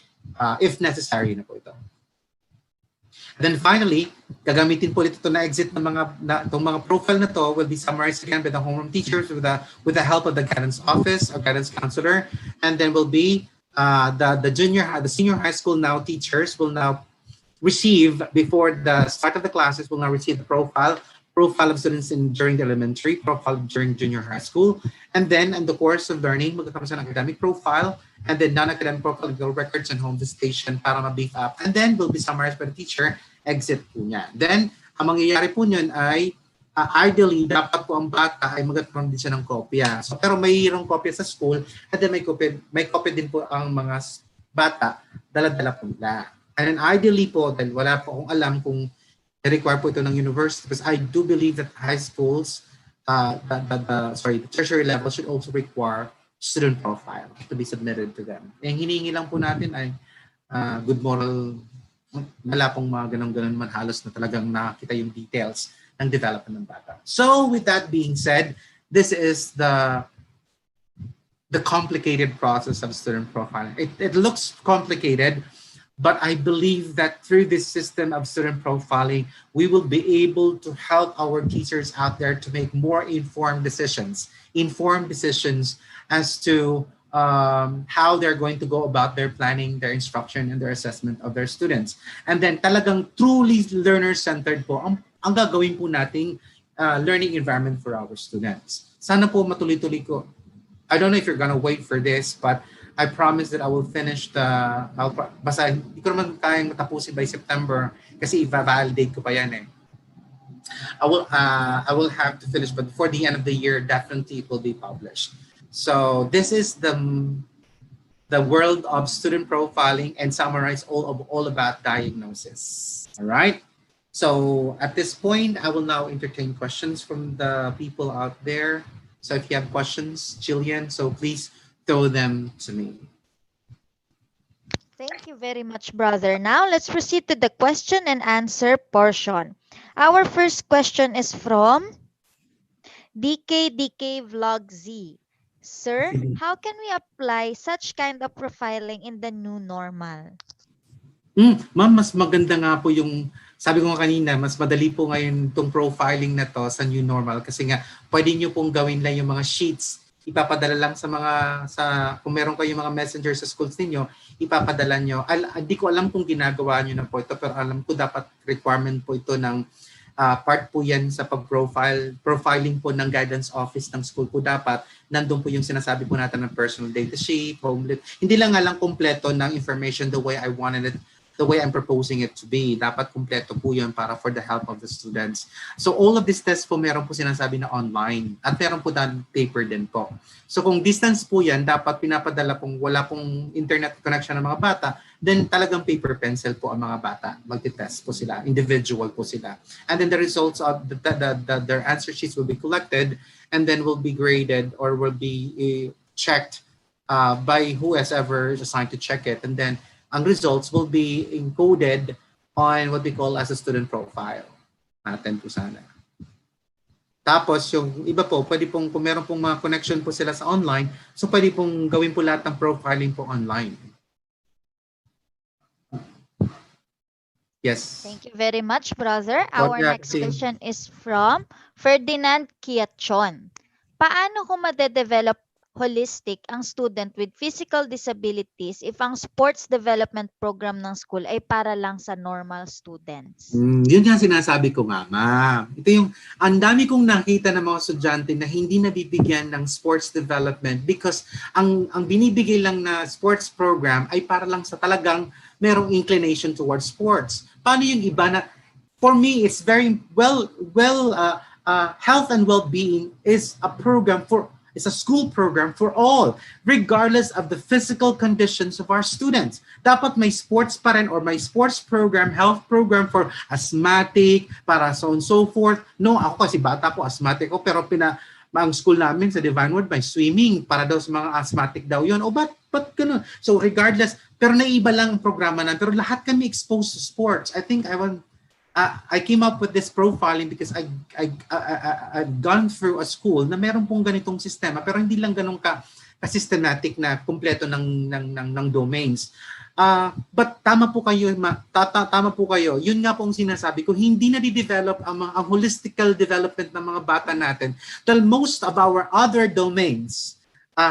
If necessary na po ito. And then finally, gagamitin po ito na exit ng itong mga profile na to will be summarized again by the homeroom teachers with the help of the guidance office or guidance counselor, and then will be the senior high school now teachers will now receive, before the start of the classes, will now receive the profile of students during the elementary, profile during junior high school, and then in the course of learning, magkakaroon sa academic profile, and then non-academic profile, records and home visitation para ma-beef up, and then will be summarized by the teacher, exit po niya. Then, ang mangyayari po niyan ay, ideally, dapat po ang bata ay magkakaroon din siya ng kopya. So, pero mayroong kopya sa school, at then may kopya din po ang mga bata, dala-dala po nila. And then ideally po, dahil wala po akong alam kung require po ito ng university, because I do believe that high schools, the tertiary level should also require student profile to be submitted to them. Ang hinihingi lang po natin ay good moral, wala pong mga ganun-ganun man, halos na talagang nakita yung details ng development ng bata. So with that being said, this is the complicated process of student profiling. It looks complicated, but I believe that through this system of student profiling, we will be able to help our teachers out there to make more informed decisions as to how they're going to go about their planning, their instruction, and their assessment of their students. And then talagang truly learner-centered po ang gagawin po nating learning environment for our students. Sana po matuloy-tuloy ko. I don't know if you're gonna wait for this, but I promise that I will finish basta hindi ko naman kayang matapusin by September kasi i-validate ko pa yan eh. I will have to finish, but before the end of the year, definitely it will be published. So this is the the world of student profiling and summarize all about diagnosis. All right. So at this point, I will now entertain questions from the people out there. So if you have questions, Jillian, so please throw them to me. Thank you very much, brother. Now let's proceed to the question and answer portion. Our first question is from DK Vlog Z. Sir, how can we apply such kind of profiling in the new normal? Ma'am, mas maganda nga po yung, sabi ko nga kanina, mas madali po ngayon itong profiling na to sa new normal kasi nga pwede nyo pong gawin lang yung mga sheets. Ipapadala lang sa mga, kung meron kayong mga messenger sa schools ninyo, ipapadala nyo. Hindi ko alam kung ginagawa nyo na po ito, pero alam ko dapat requirement po ito ng part po yan sa profiling po ng guidance office ng school po dapat. Nandun po yung sinasabi po natin ng personal data sheet, hindi lang nga lang kompleto ng information the way I wanted it, the way I'm proposing it to be. Dapat kumpleto po yun para for the help of the students. So all of these tests po meron po sinasabi na online at meron po dan paper din po. So kung distance po yan, dapat pinapadala kung wala pong internet connection ng mga bata, then talagang paper pencil po ang mga bata. Magti-test po sila, individual po sila. And then the results of their answer sheets will be collected and then will be graded or will be checked by whoever is assigned to check it. And then ang results will be encoded on what we call as a student profile. Natin po sana. Tapos yung iba po, pwede pong, kung meron pong mga connection po sila sa online, so pwede pong gawin po lahat ng profiling po online. Yes. Thank you very much, brother. Our next question is from Ferdinand Kiachon. Paano ko madedevelop holistic ang student with physical disabilities if ang sports development program ng school ay para lang sa normal students? Yun nga sinasabi ko nga, ma'am. Ito yung, ang dami kong nakita ng mga estudyante na hindi nabibigyan ng sports development because ang binibigay lang na sports program ay para lang sa talagang merong inclination towards sports. Paano yung iba na, for me, it's very health and well-being is a program for, it's a school program for all, regardless of the physical conditions of our students. Dapat may sports pa rin or may sports program, health program for asthmatic, para so on so forth. No, ako kasi bata po, asthmatic ako, pero ang school namin sa Divine Word, may swimming para daw sa mga asthmatic daw yun. O ba't ganun? So regardless, pero naiba lang ang programa na, pero lahat kami exposed to sports. I think I came up with this profiling because I've gone through a school na meron pong ganitong sistema pero hindi lang ganun ka-systematic na kumpleto ng domains. But tama po kayo, tama po kayo. Yun nga pong sinasabi ko, hindi na di-develop ang holistical development ng mga bata natin dahil most of our other domains,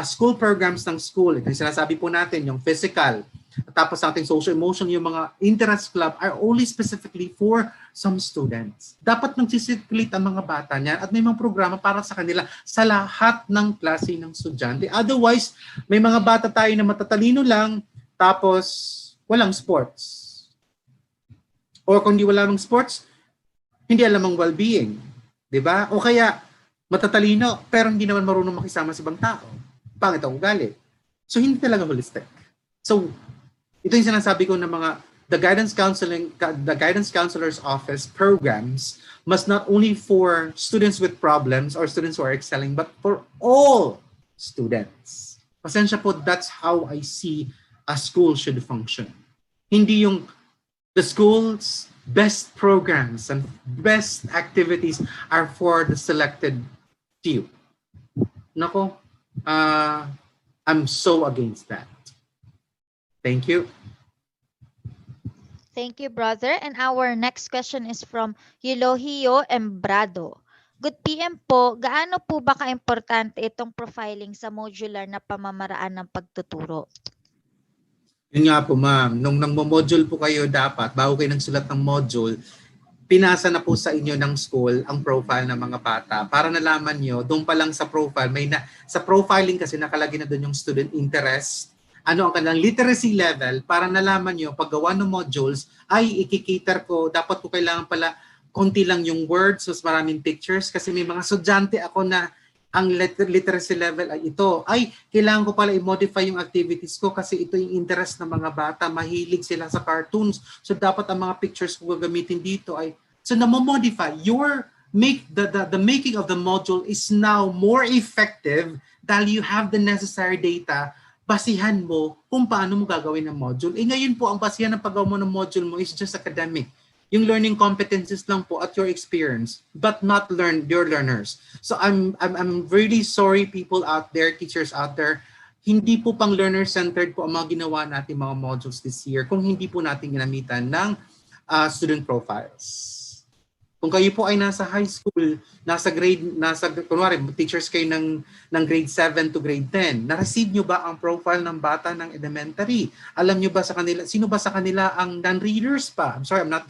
school programs ng school, ito yung sinasabi po natin, yung physical, tapos ating social emotion, yung mga interest club are only specifically for some students. Dapat nagsisirculate ang mga bata niyan at may mga programa para sa kanila sa lahat ng klase ng estudyante. Otherwise, may mga bata tayo na matatalino lang tapos walang sports. O kung di wala ng sports, hindi alam ang well-being. Diba? O kaya matatalino pero hindi naman marunong makisama sa ibang tao. Pangit ang ugali. So hindi talaga holistic. So ito yung sinasabi ko ng mga the guidance counselor's office programs must not only for students with problems or students who are excelling but for all students. Pasensya po, that's how I see a school should function. Hindi yung the school's best programs and best activities are for the selected few. Nako, I'm so against that. Thank you. Thank you, brother. And our next question is from Elohio Embrado. Good PM po, gaano po ba ka-importante itong profiling sa modular na pamamaraan ng pagtuturo? Yun nga po, ma'am. Nung nang-module po kayo dapat, bago kayo nagsulat ng module, pinasa na po sa inyo ng school ang profile ng mga bata para nalaman nyo, doon pa lang sa profile, sa profiling kasi nakalagay na doon yung student interest, ano ang kanilang literacy level para nalaman nyo paggawa ng modules ay ikikater ko, dapat ko kailangan pala konti lang yung words, mas maraming pictures kasi may mga estudyante ako na ang literacy level ay ito. Ay, kailangan ko pala i-modify yung activities ko kasi ito yung interest ng mga bata. Mahilig sila sa cartoons. So dapat ang mga pictures ko gagamitin dito ay so na-modify. The making of the module is now more effective dahil you have the necessary data. Basihan mo kung paano mo gagawin ang module. Ngayon po, ang basihan ng paggawa mo ng module mo is just academic. Yung learning competencies lang po at your experience, but not your learners. So I'm really sorry, people out there, teachers out there, hindi po pang learner-centered po ang mga ginawa natin mga modules this year kung hindi po natin ginamitan ng student profiles. Kung kayo po ay nasa high school, kunwari, teachers kayo ng grade 7 to grade 10, na-receive nyo ba ang profile ng bata ng elementary? Alam nyo ba sa kanila, sino ba sa kanila ang non-readers pa? I'm sorry, I'm not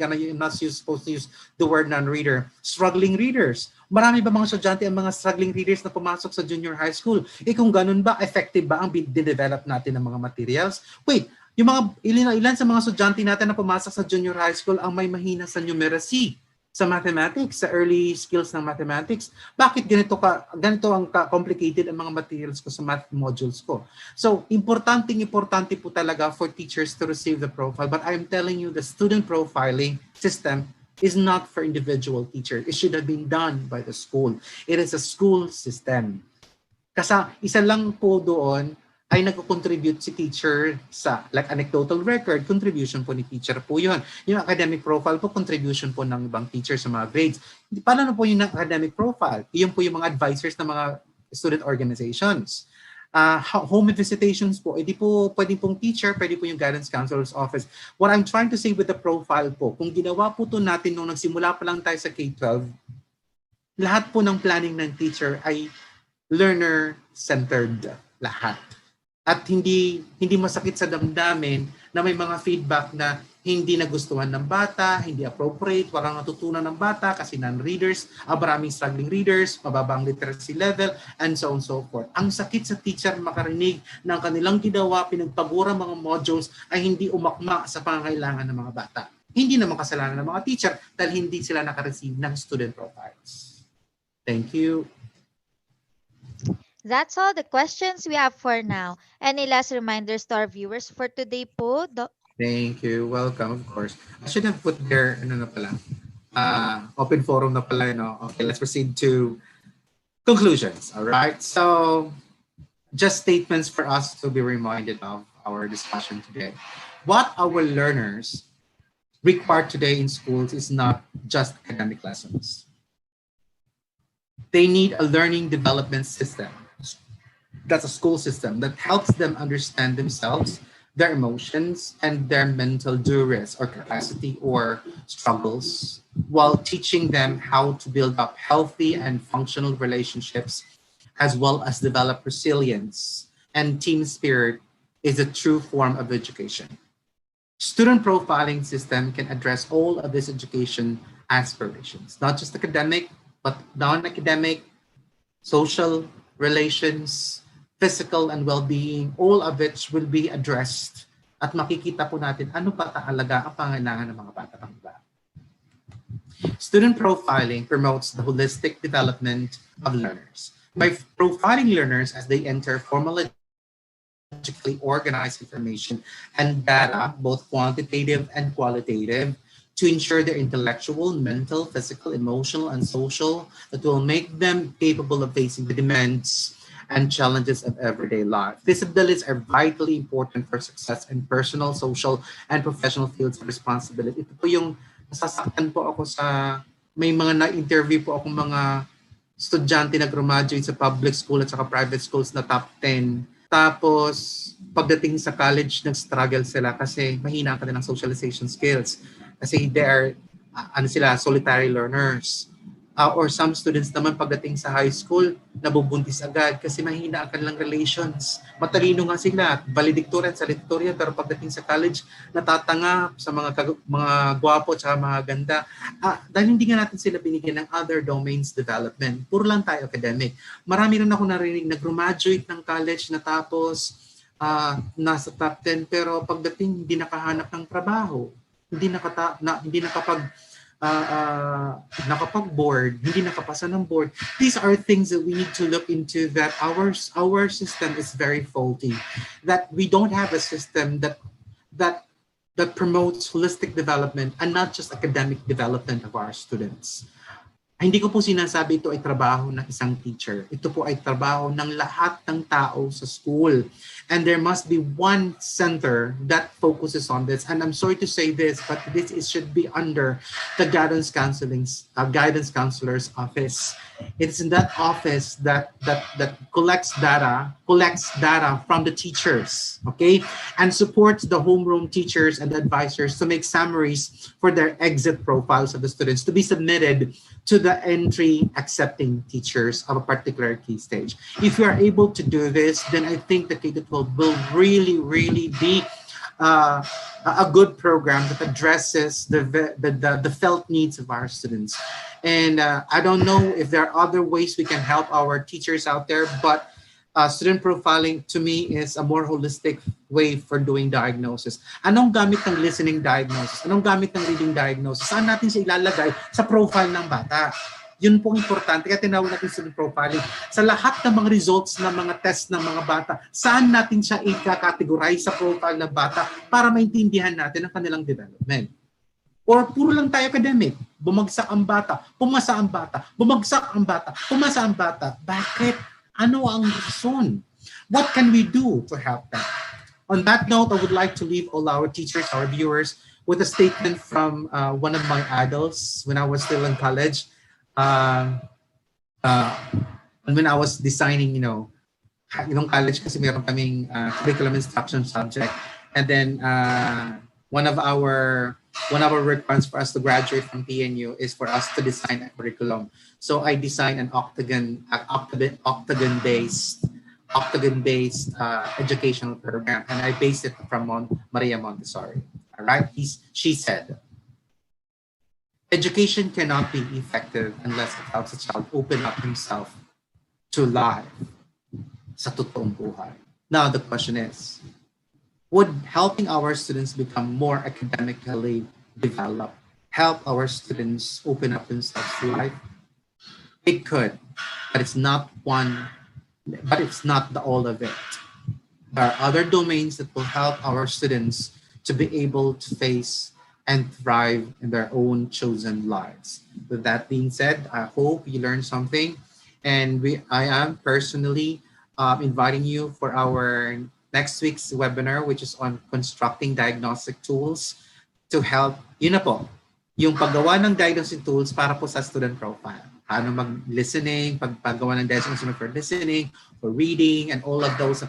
supposed to use the word non-reader. Struggling readers. Marami ba mga estudyante ang mga struggling readers na pumasok sa junior high school? Kung ganun ba, effective ba ang dinevelop natin ng mga materials? Wait, yung mga ilan sa mga estudyante natin na pumasok sa junior high school ang may mahina sa numeracy, sa mathematics, sa early skills ng mathematics. Bakit ganito ang complicated ang mga materials ko sa math modules ko? So, importante po talaga for teachers to receive the profile. But I'm telling you, the student profiling system is not for individual teacher. It should have been done by the school. It is a school system. Kasi isa lang po doon ay nag-contribute si teacher sa like anecdotal record, contribution po ni teacher po yun. Yung academic profile po, contribution po ng ibang teacher sa mga grades. Paano na po yung academic profile? Iyon po yung mga advisors ng mga student organizations. Home visitations po, edi po pwede pong teacher, pwede po yung guidance counselor's office. What I'm trying to say with the profile po, kung ginawa po to natin nung nagsimula pa lang tayo sa K-12, lahat po ng planning ng teacher ay learner-centered lahat. At hindi masakit sa damdamin na may mga feedback na hindi nagustuhan ng bata, hindi appropriate, walang natutunan ng bata kasi non-readers, maraming struggling readers, mababang literacy level, and so on and so forth. Ang sakit sa teacher makarinig ng kanilang ginawa, pinagpagura mga modules ay hindi umakma sa pangangailangan ng mga bata. Hindi naman kasalanan ng mga teacher dahil hindi sila nakareceive ng student profiles. Thank you. That's all the questions we have for now. Any last reminders to our viewers for today po? Thank you. Welcome, of course. I should have put there, open forum na pala, Okay, let's proceed to conclusions, all right? So, just statements for us to be reminded of our discussion today. What our learners require today in schools is not just academic lessons. They need a learning development system. That's a school system that helps them understand themselves, their emotions, and their mental duress or capacity or struggles, while teaching them how to build up healthy and functional relationships, as well as develop resilience and team spirit is a true form of education. Student profiling system can address all of these education aspirations, not just academic, but non-academic, social, relations, physical and well-being, all of which will be addressed at makikita po natin ano pa talaga ang pangailangan ng mga bata pang iba. Student profiling promotes the holistic development of learners. By profiling learners as they enter formally organized information and data, both quantitative and qualitative, to ensure their intellectual, mental, physical, emotional, and social, that will make them capable of facing the demands and challenges of everyday life. These abilities are vitally important for success in personal, social, and professional fields of responsibility. Ito po yung nasasaktan po ako sa, may mga na-interview po akong mga estudyante na graduate sa public school at saka private schools na top 10. Tapos, pagdating sa college, nag-struggle sila kasi mahina ang kanilang socialization skills. Kasi they are, solitary learners. Or some students naman pagdating sa high school, nabubuntis agad kasi mahina ang kanilang relations. Matalino nga sila, valedictorian, salutatorian, pero pagdating sa college, natatanga sa mga gwapo at mga ganda. Dahil hindi nga natin sila binigyan ng other domains development. Puro lang tayo academic. Marami rin ako narinig na graduate ng college na tapos nasa top 10 pero pagdating hindi nakahanap ng trabaho. Hindi nakapag uh, uh, nakapag-board, hindi nakapasa ng board. These are things that we need to look into, that our system is very faulty, that we don't have a system that that promotes holistic development and not just academic development of our students. Hindi ko po sinasabi ito ay trabaho ng isang teacher. Ito po ay trabaho ng lahat ng tao sa school. And there must be one center that focuses on this. And I'm sorry to say this, but this is, should be under the guidance counselor's office. It's in that office that collects data from the teachers, okay, and supports the homeroom teachers and the advisors to make summaries for their exit profiles of the students to be submitted to the entry accepting teachers of a particular key stage. If you are able to do this, then I think the K-12 will really be uh, a good program that addresses the felt needs of our students. And I don't know if there are other ways we can help our teachers out there, but student profiling to me is a more holistic way for doing diagnosis. Anong gamit ng listening diagnosis? Anong gamit ng reading diagnosis? Saan natin siya ilalagay sa profile ng bata? Yun po importante. Kaya tinawag natin student profiling. Sa lahat ng mga results ng mga test ng mga bata, saan natin siya i-categorize sa profile ng bata para maintindihan natin ang kanilang development? Or puro lang tayo academic. Bumagsak ang bata, pumasa ang bata, bumagsak ang bata, pumasa ang bata. Bakit? Ano ang reason? What can we do to help them? On that note, I would like to leave all our teachers, our viewers, with a statement from one of my idols when I was still in college. Uh, uh, when I was designing, college kasi meron kaming curriculum instruction subject. And then one of our requirements for us to graduate from PNU is for us to design a curriculum. So I designed an octagon-based educational program, and I based it from Maria Montessori. All right, she said, education cannot be effective unless it helps a child open up himself to life sa totoong buhay. Now the question is, would helping our students become more academically developed help our students open up themselves to life? It could, but it's not the all of it. There are other domains that will help our students to be able to face and thrive in their own chosen lives. With that being said, I hope you learned something, and I am personally inviting you for our next week's webinar, which is on constructing diagnostic tools to help, yun na po, yung paggawa ng diagnostic tools para po sa student profile. Paano mag-listening, paggawa ng diagnostic for listening, for reading, and all of those na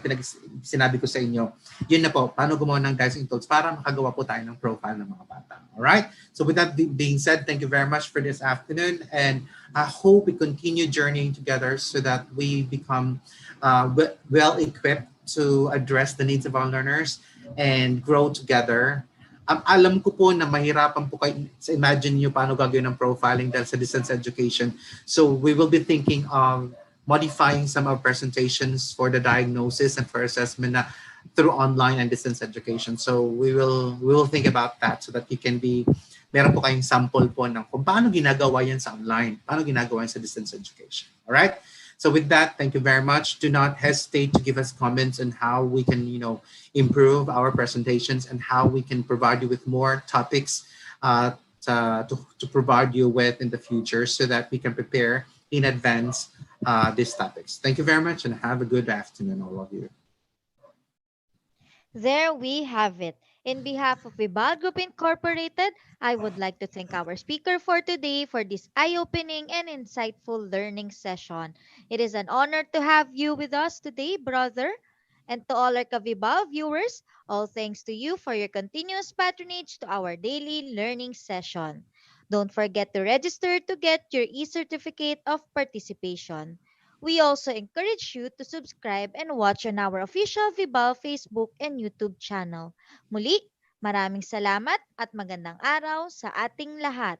sinabi ko sa inyo. Yun na po, paano gumawa ng diagnostic tools para makagawa po tayo ng profile ng mga bata. Alright? So with that being said, thank you very much for this afternoon, and I hope we continue journeying together so that we become well-equipped to address the needs of our learners and grow together. Alam ko po na mahirapan po kayo sa imagine nyo paano gagawin ng profiling dahil sa distance education. So we will be thinking of modifying some of our presentations for the diagnosis and for assessment na through online and distance education. So we will think about that so that you can be, meron po kayong sample po ng kung paano ginagawa yan sa online, paano ginagawa yan sa distance education. All right? So with that, thank you very much. Do not hesitate to give us comments on how we can, improve our presentations and how we can provide you with more topics to provide you with in the future so that we can prepare in advance these topics. Thank you very much and have a good afternoon, all of you. There we have it. In behalf of Vibal Group Incorporated, I would like to thank our speaker for today for this eye-opening and insightful learning session. It is an honor to have you with us today, brother. And to all our Kavibal viewers, all thanks to you for your continuous patronage to our daily learning session. Don't forget to register to get your e-certificate of participation. We also encourage you to subscribe and watch on our official Vibal Facebook and YouTube channel. Muli, maraming salamat at magandang araw sa ating lahat.